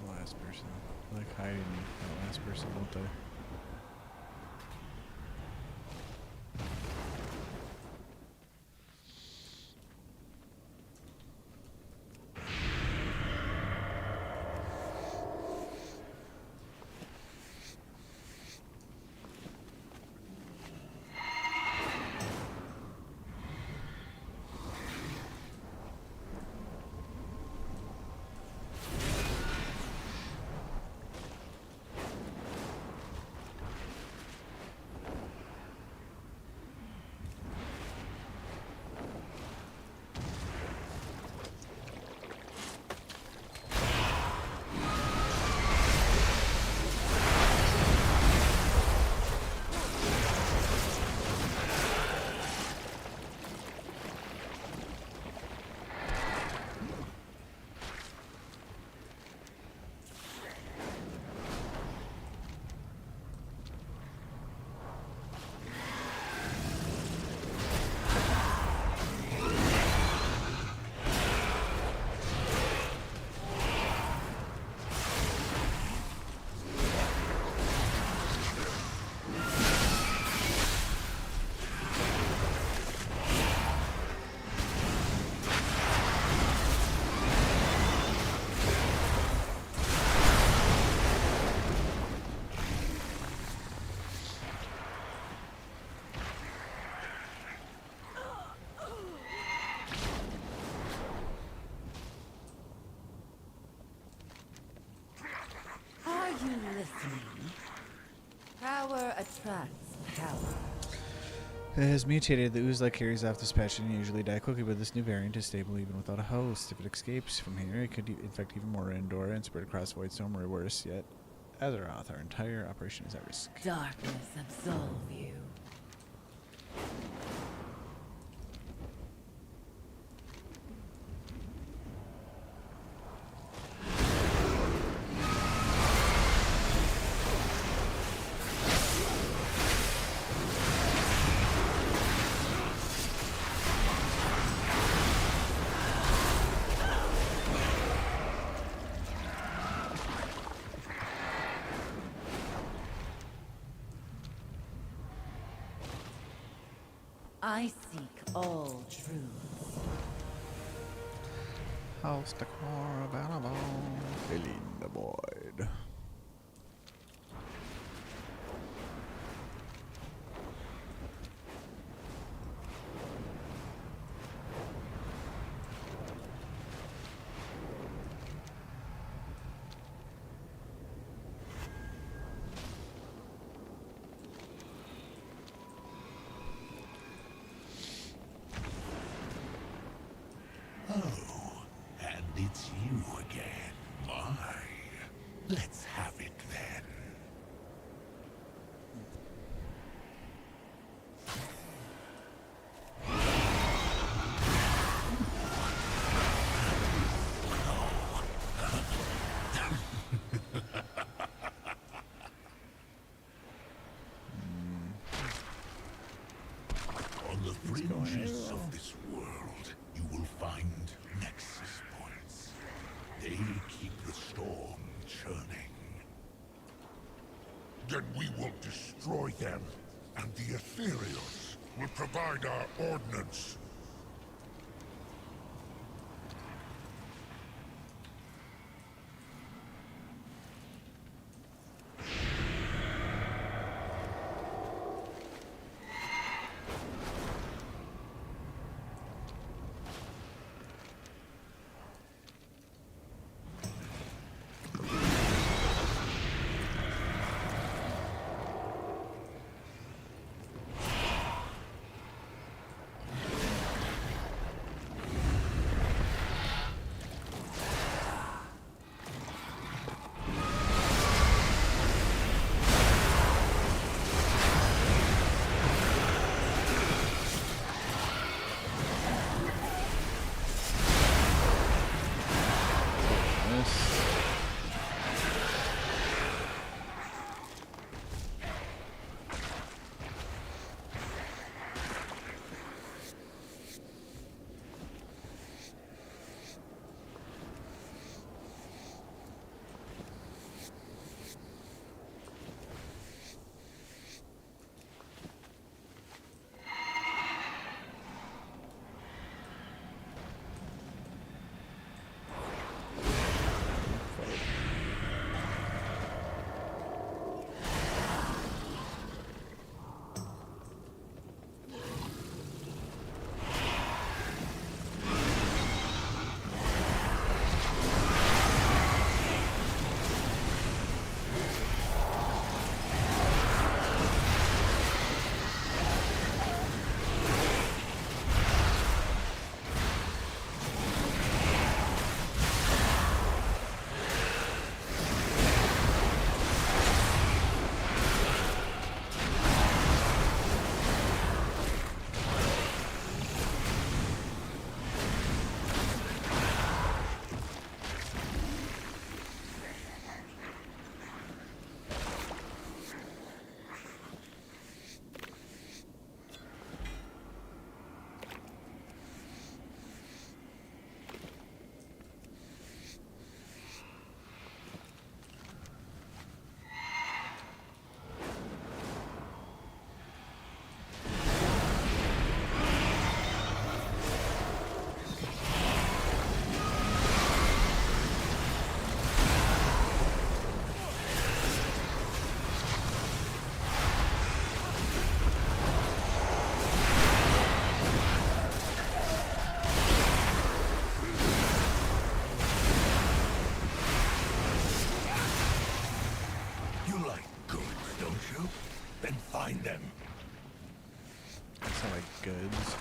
S1: Last person. I like hiding that last person, don't I?
S6: Power attracts power.
S1: It has mutated. The ooze-like carries off this patch and usually die quickly, but this new variant is stable even without a host. If it escapes from here, it could infect even more Endor and spread across Void Storm, or worse yet, Azeroth. Our entire operation is at risk.
S6: Darkness absolve you. I seek all truths.
S1: House decor available. Filling the void.
S9: Oh, and it's you again. My. Let's have it then. On the fringes of this world, you will find nexus points. They keep the storm churning. Then we will destroy them, and the Ethereals will provide our ordnance. you? Then find them.
S1: That's not like goods.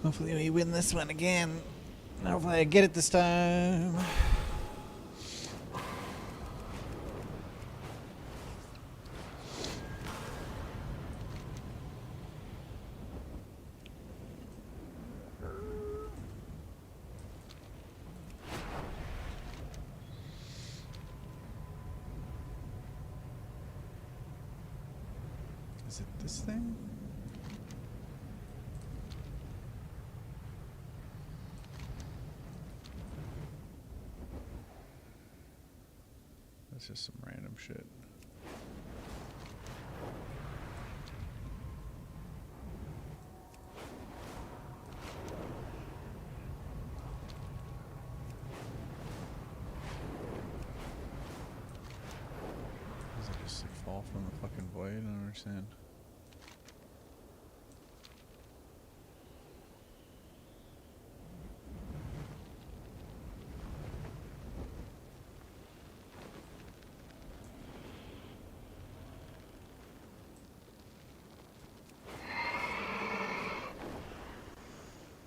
S1: Hopefully we win this one again. Hopefully I get it this time. Is it this thing? That's just some random shit. Does it just like, fall from the fucking void? I don't understand.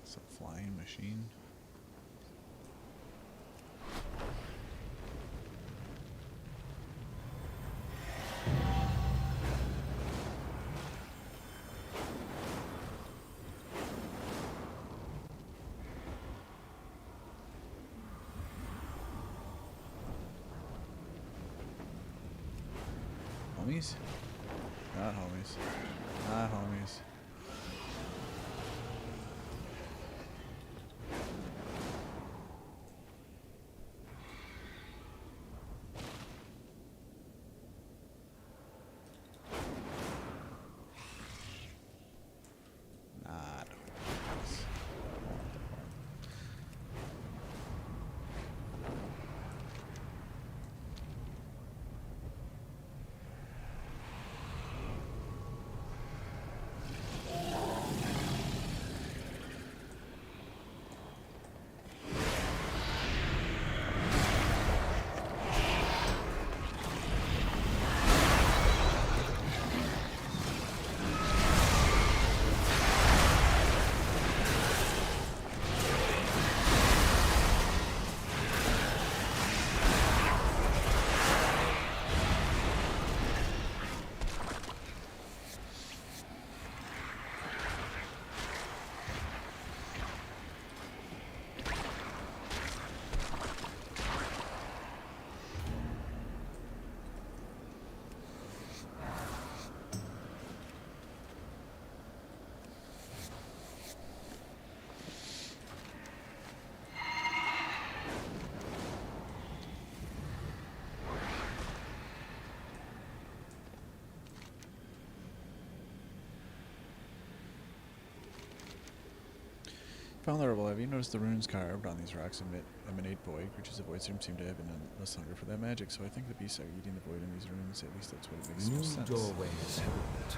S1: It's a flying machine. Homies? Not homies. Not homies. Not homies. Found the rebel. Have you noticed the runes carved on these rocks emanate void? Creatures of void seem to have an endless hunger for that magic, so I think the beasts are eating the void in these runes. At least that's what it makes most sense.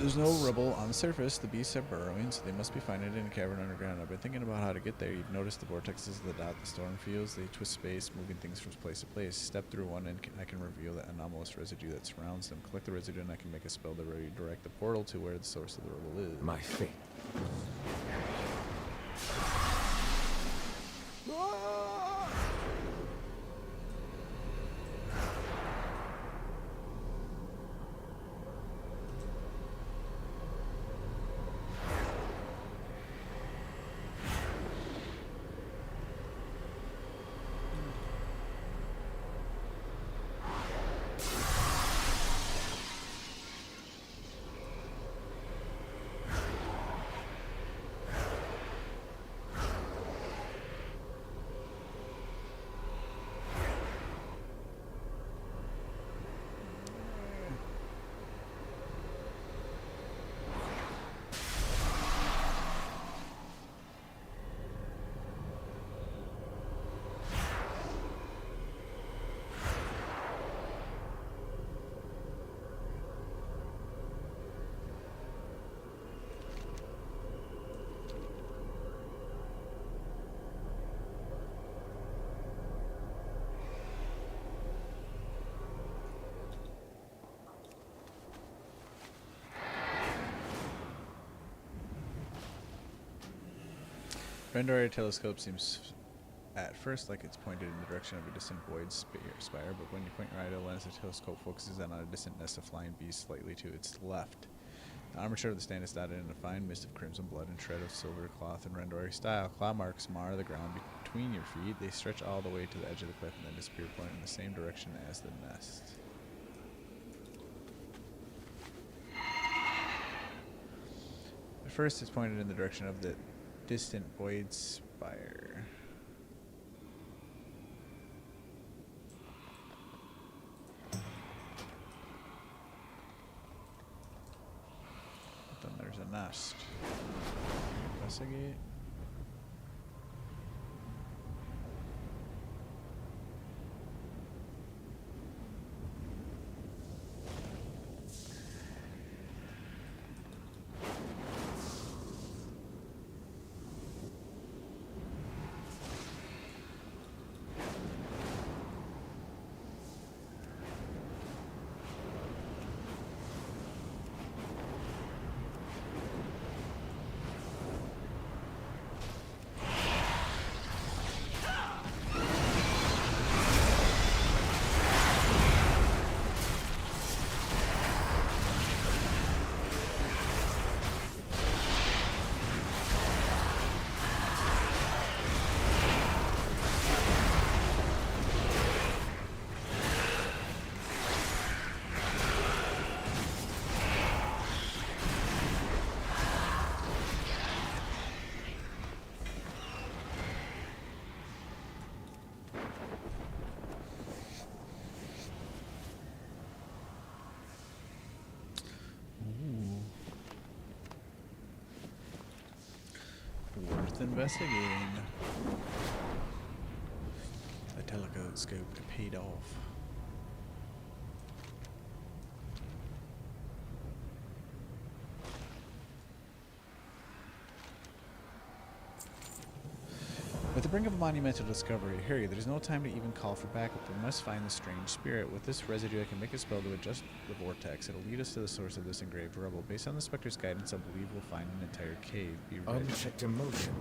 S1: There's no rubble on the surface. The beasts are burrowing, so they must be finding it in a cavern underground. I've been thinking about how to get there. You've noticed the vortexes that dot the storm fields. They twist space, moving things from place to place. Step through one and I can reveal the anomalous residue that surrounds them. Collect the residue and I can make a spell to redirect the portal to where the source of the rubble is.
S7: My fate.
S1: Rendori telescope seems at first like it's pointed in the direction of a distant void spire, but when you point your eye to the lens, the telescope focuses in on a distant nest of flying beasts slightly to its left. The armature of the stand is dotted in a fine mist of crimson blood and shred of silver cloth in Rendori style. Claw marks mar the ground between your feet. They stretch all the way to the edge of the cliff and then disappear, pointing in the same direction as the nest. At first, it's pointed in the direction of the distant void spire. But then there's a nest. Investigate. Worth investigating. The telescope paid off. At the brink of a monumental discovery, hurry, there's no time to even call for backup. We must find the strange spirit. With this residue, I can make a spell to adjust the vortex. It'll lead us to the source of this engraved rubble. Based on the Spectre's guidance, I believe we'll find an entire cave. Be ready.
S5: Unchecked emotion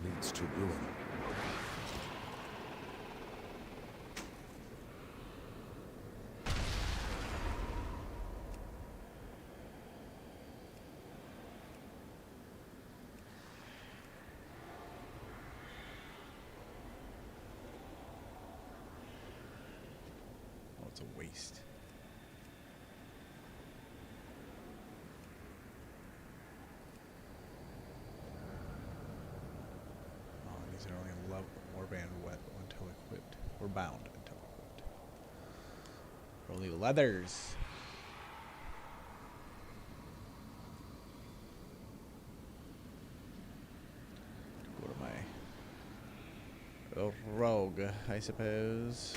S5: leads to ruin.
S1: Oh, it's a waste. These are only warband wet until equipped. Or bound until equipped. Only leathers. Go to my rogue, I suppose.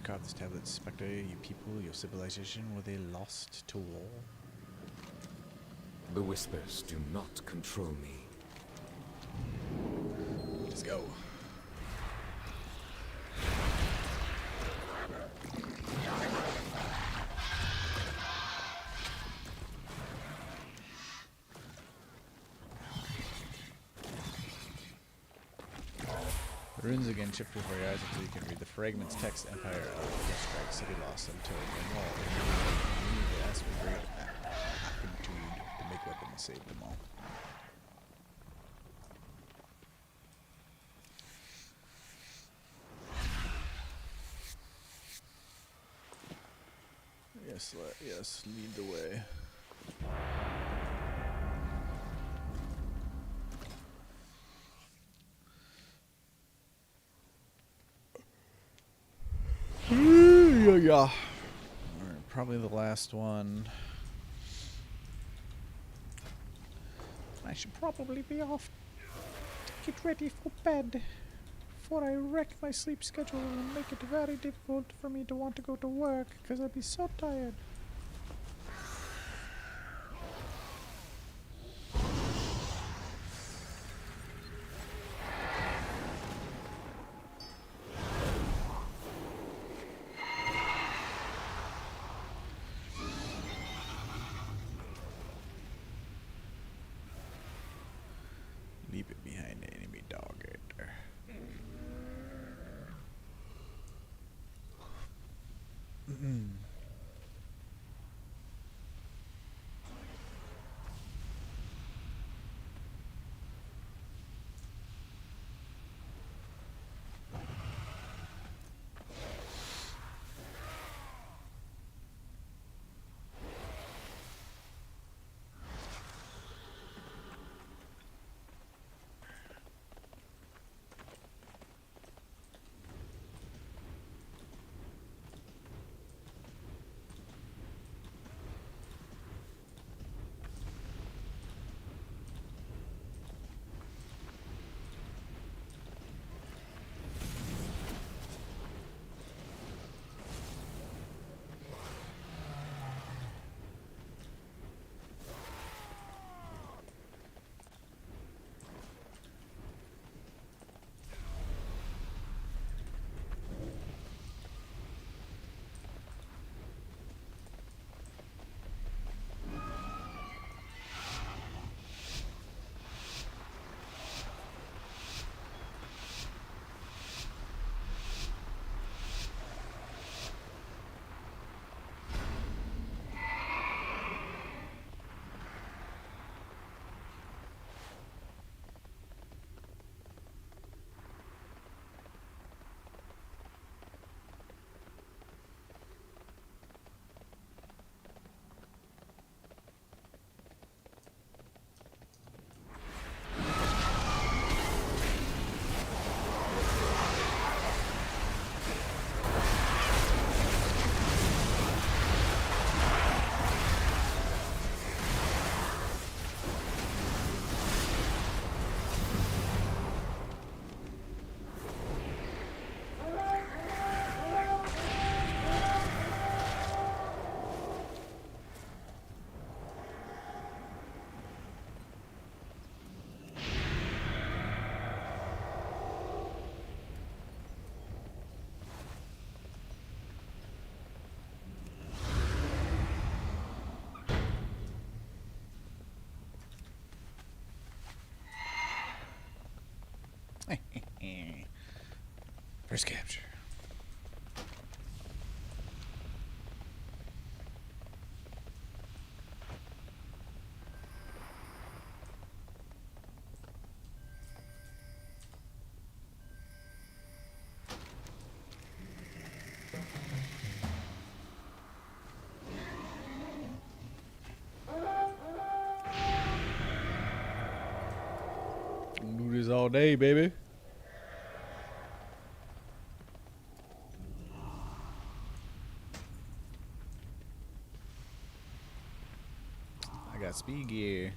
S1: Carve this tablet, Spectre, you people, your civilization, were they lost to war?
S5: The whispers do not control me.
S1: Let's go. The runes again shift before your eyes until you can read the fragments, text, Empire, Strike, City Lost, until no more. You need to ask for great aptitude to make weapons and save them all. Yes, lead the way. yeah. Alright, probably the last one.
S8: I should probably be off to get ready for bed before I wreck my sleep schedule and make it very difficult for me to want to go to work because I'll be so tired.
S1: Leave it behind the enemy dog right there. First capture. Do this all day, baby. I got speed gear.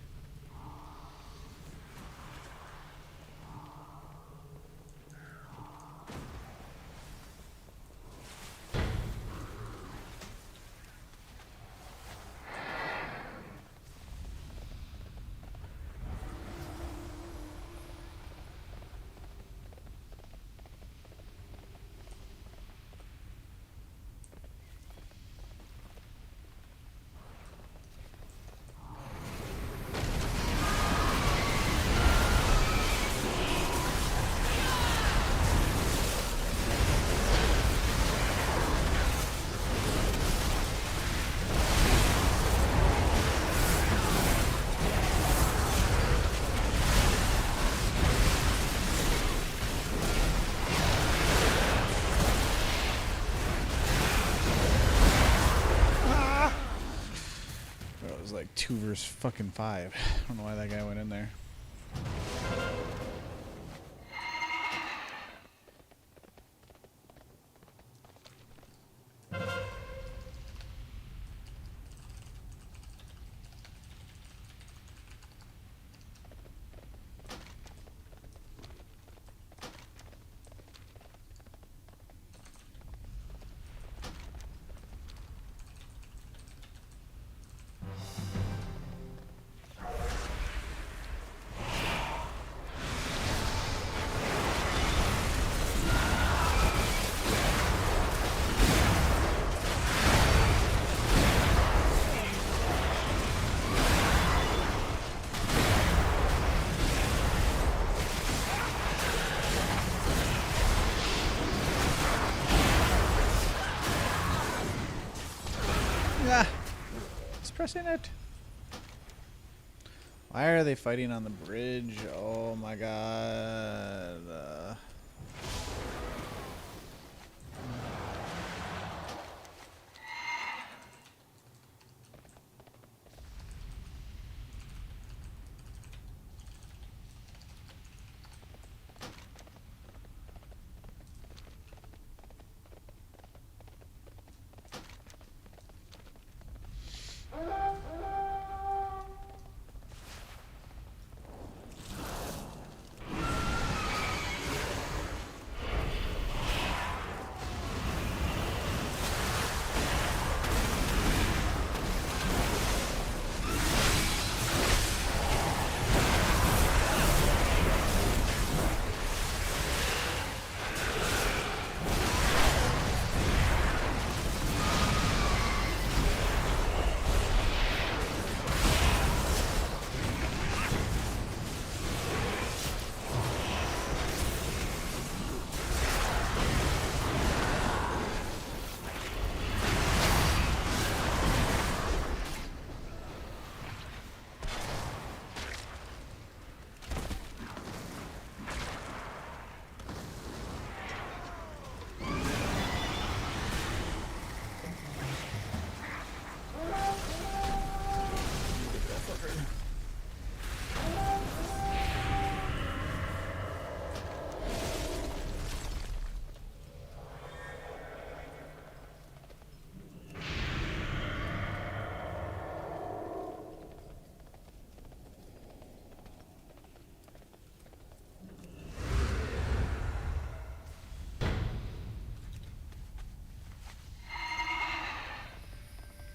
S1: It was like 2 versus fucking 5. I don't know why that guy went in there. Ah! It's pressing it. Why are they fighting on the bridge? Oh my god.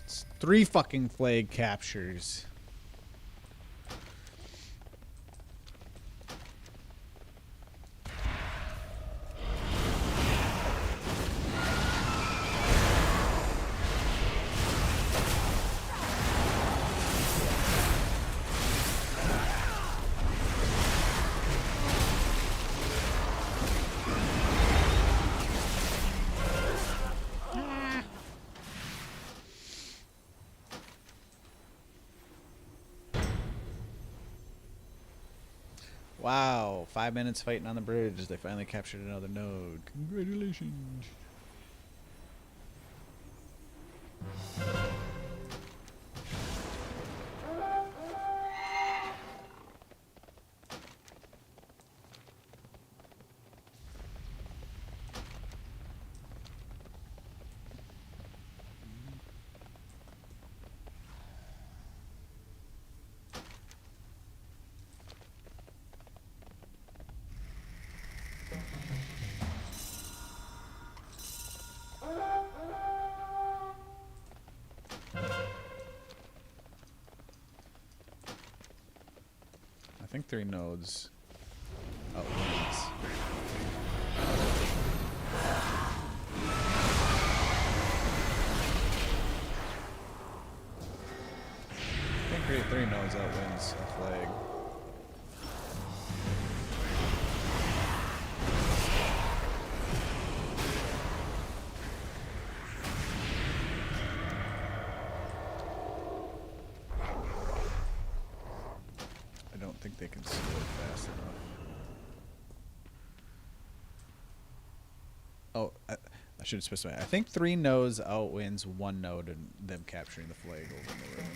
S1: It's 3 fucking flag captures. Wow, 5 minutes fighting on the bridge. They finally captured another node. Congratulations. I think 3 nodes. Oh, nodes. I think 3 nodes outwins a flag. I don't think they can slow it fast enough. Oh, I should specify. I think 3 nodes outwins 1 node and them capturing the flag over the room.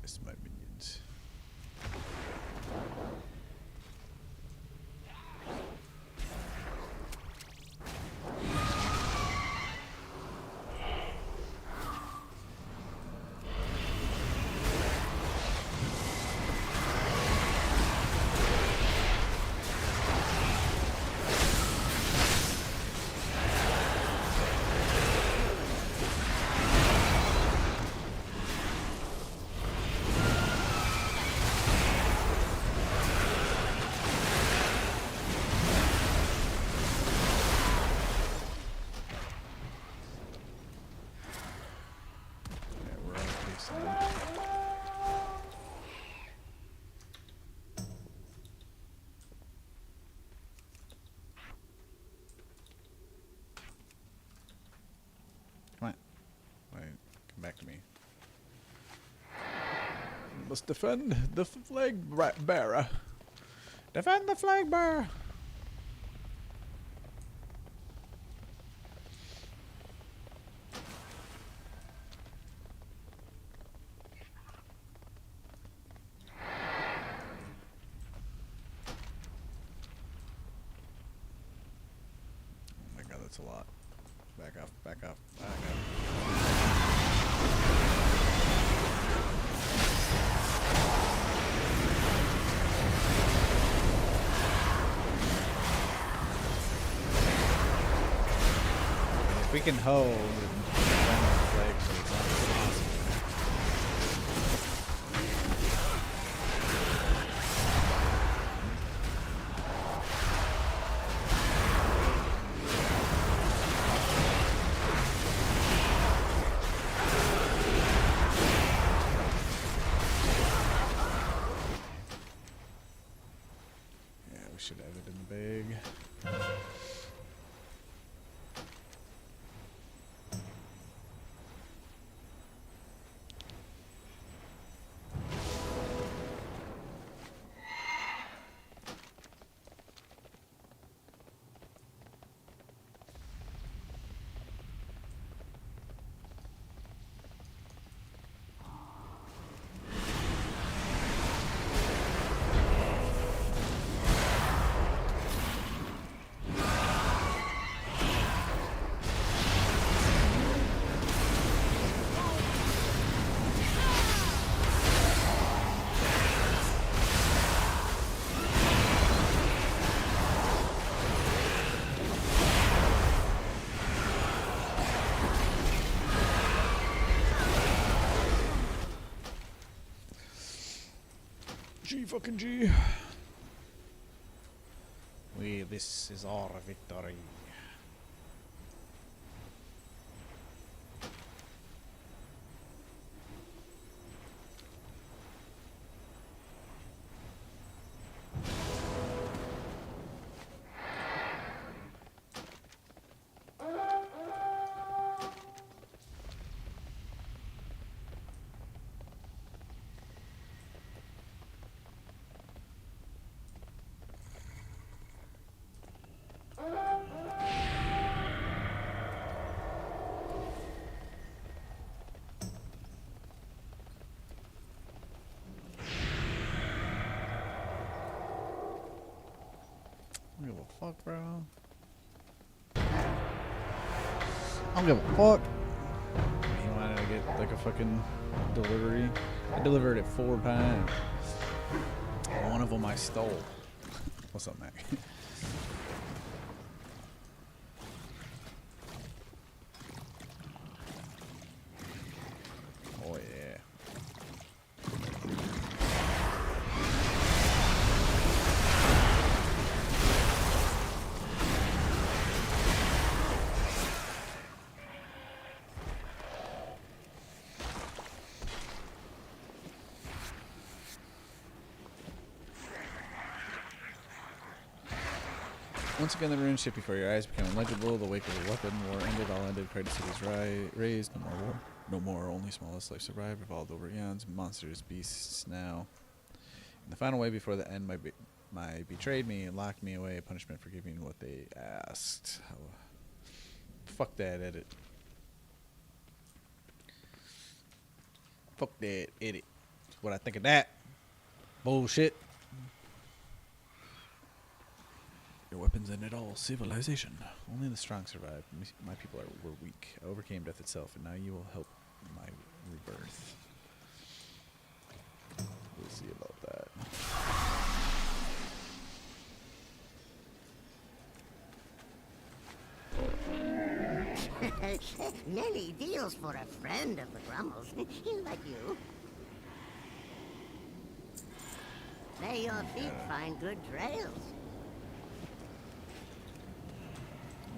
S1: Yes, my minions. Let's defend the flag bearer. Defend the flag bearer. Oh my god, that's a lot. Back off, back off, back off. If we can hold and defend the flag so it's not impossible. Yeah, we should have it in the bag. G fucking G. This is our victory. I don't give a fuck, bro. I don't give a fuck. He wanted to get like a fucking delivery. I delivered it 4 times. One of them I stole. What's up, Mac? Oh yeah. Once again, the ruined ship before your eyes became illegible. The wake of the weapon war ended. All ended. Credit cities raised. No more war. No more. Only smallest life survived. Revolved over eons. Monsters, beasts. Now, in the final way before the end, my betrayed me and locked me away. Punishment for giving what they asked. Oh, fuck that edit. Fuck that edit. That's what I think of that. Bullshit. Your weapons ended all civilization. Only the strong survived. My people were weak. I overcame death itself, and now you will help my rebirth. We'll see about that.
S4: Many deals for a friend of the Grummles, like you. May your feet find good trails.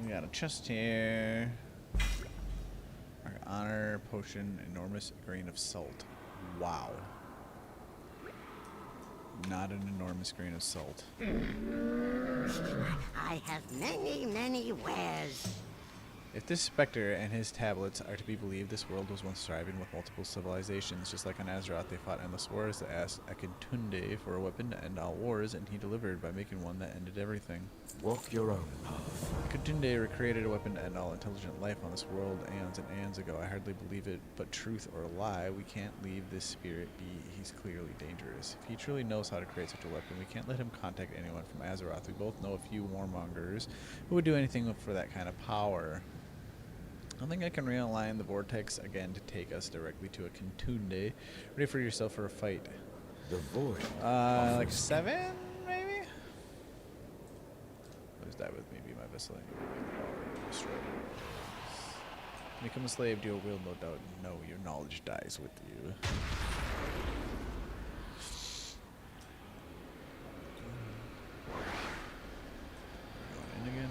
S1: We got a chest here. Our honor potion, enormous grain of salt. Wow. Not an enormous grain of salt.
S4: I have many, many wares.
S1: If this specter and his tablets are to be believed, this world was once thriving with multiple civilizations. Just like on Azeroth, they fought endless wars that asked Akintunde for a weapon to end all wars, and he delivered by making one that ended everything.
S5: Walk your own path.
S1: Akintunde recreated a weapon to end all intelligent life on this world aeons and aeons ago. I hardly believe it, but truth or lie, we can't leave this spirit be. He's clearly dangerous. If he truly knows how to create such a weapon, we can't let him contact anyone from Azeroth. We both know a few warmongers who would do anything for that kind of power. I think I can realign the vortex again to take us directly to a Akintunde. Ready for yourself for a fight.
S5: The void.
S1: Like 7, maybe? What is that with me? Be my vessel. Destroy. Become a slave to your will, no doubt. No, your knowledge dies with you. Going in again.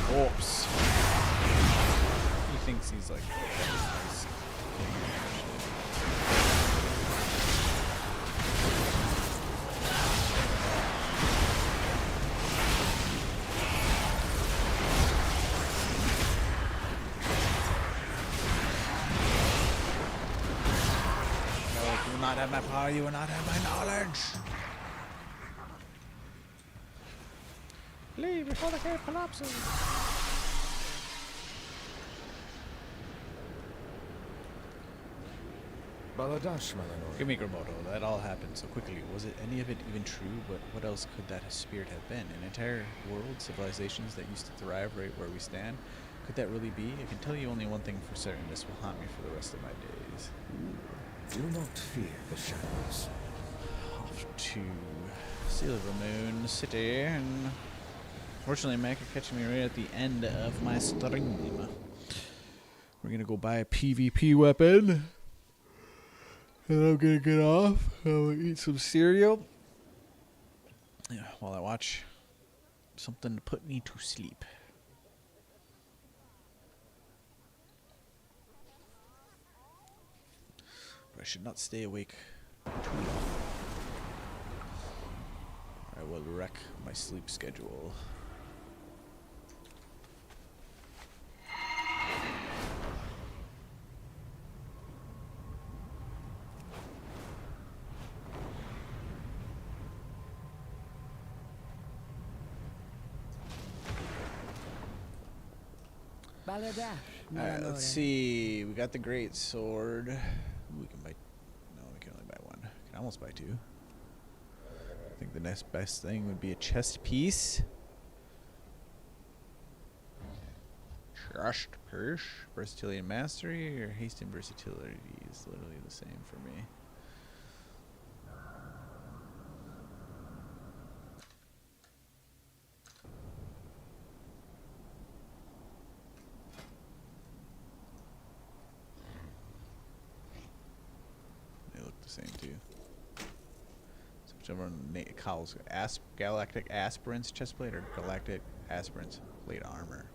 S1: Corpse. He thinks he's like. No, you will not have my power. You will not have my knowledge.
S8: Leave before the cave collapses.
S5: Baladash, Malanor.
S1: Kimikomoto, that all happened so quickly. Was it any of it even true? But what else could that spirit have been? An entire world, civilizations that used to thrive right where we stand? Could that really be? I can tell you only one thing for certain. This will haunt me for the rest of my days.
S5: Do not fear the shadows.
S1: Off to Silver Moon City, and fortunately, Mac is catching me right at the end of my stream. We're gonna go buy a PvP weapon. And I'm gonna get off. I'm gonna eat some cereal. Yeah, while I watch something to put me to sleep. But I should not stay awake too long. I will wreck my sleep schedule. Alright, let's see. We got the great sword. Ooh, we can buy. No, we can only buy one. We can almost buy 2. I think the next best thing would be a chest piece. Chest piece. Versatility and mastery, or haste and versatility is literally the same for me. They look the same too. So whichever one calls galactic aspirants chestplate or galactic aspirants plate armor.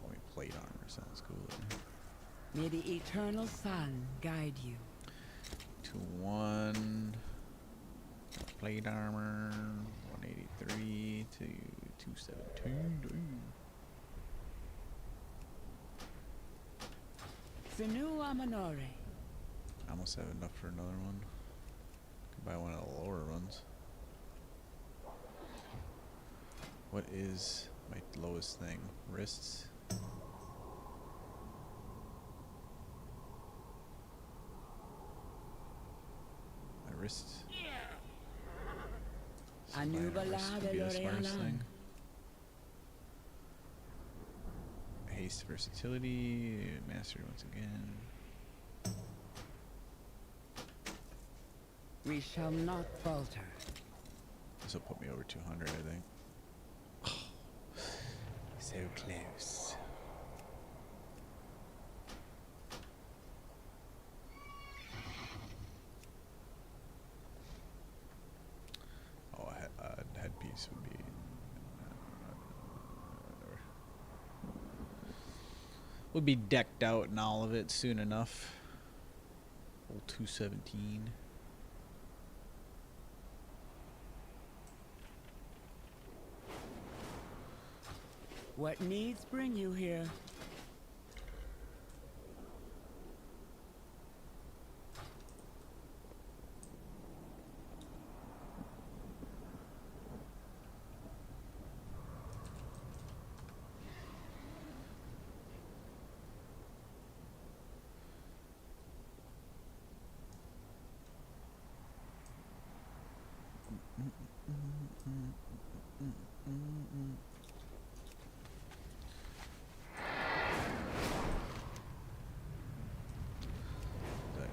S1: Only plate armor sounds cooler.
S2: May the eternal sun guide you.
S1: 2-1 plate armor 183 to 217.
S2: Finu Amanore.
S1: I almost have enough for another one. Could buy one of the lower ones. What is my lowest thing? Wrists? My wrists?
S2: Anubala
S1: Wrist would
S2: de
S1: be the smartest
S2: L'Oreal.
S1: thing. Haste, versatility, mastery once again.
S2: We shall not falter.
S1: This will put me over 200, I think. Oh, so close. Oh, a headpiece would be We'll be decked out in all of it soon enough. Old 217.
S2: What needs bring you here?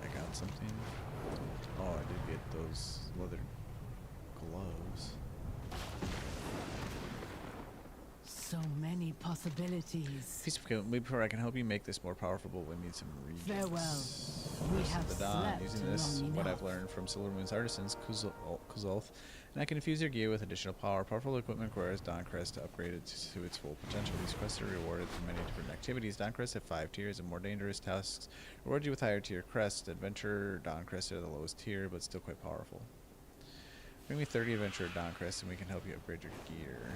S1: I got something. Oh, I did get those leather gloves.
S2: So many possibilities.
S1: Piece of equipment. Before I can help you make this more powerful, we need some regions.
S2: Farewell. We
S1: Rest of
S2: have
S1: the dawn.
S2: slept
S1: Using this,
S2: long
S1: what
S2: enough.
S1: I've learned from Silvermoon's artisans, Kuzolth, and I can infuse your gear with additional power. Powerful equipment requires Dawncrist to upgrade it to its full potential. These quests are rewarded through many different activities. Dawncrist have 5 tiers, and more dangerous tasks reward you with higher tier crests. Adventure Dawncrist are the lowest tier, but still quite powerful. Bring me 30 Adventure Dawncrist, and we can help you upgrade your gear.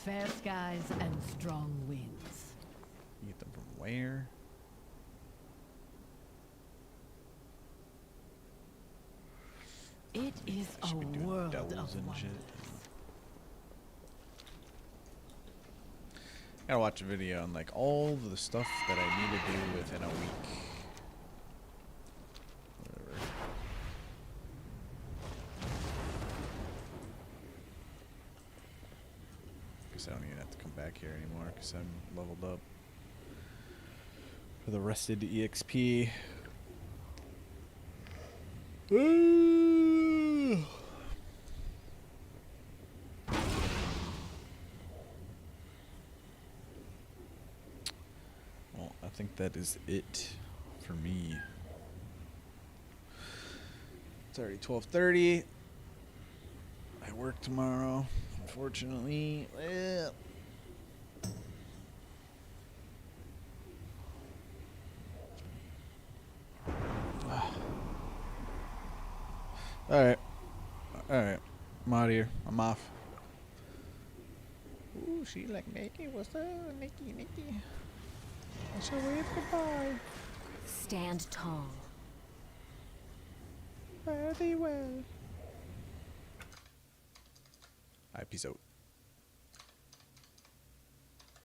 S2: Fair skies and strong winds.
S1: You get them from where?
S2: It is
S1: I
S2: a
S1: should be doing
S2: world
S1: doubles
S2: of
S1: and
S2: wonders.
S1: shit. Gotta watch a video on like all of the stuff that I need to do within a week. Whatever. Guess I don't even have to come back here anymore because I'm leveled up. For the rested EXP. Well, I think that is it for me. It's already 12:30. I work tomorrow, unfortunately. Well, Alright. Alright. I'm out of here. I'm off.
S8: Ooh, she like Nikki. What's up, Nikki? I shall wave goodbye.
S11: Stand tall.
S8: Fare thee well.
S1: Alright, peace out.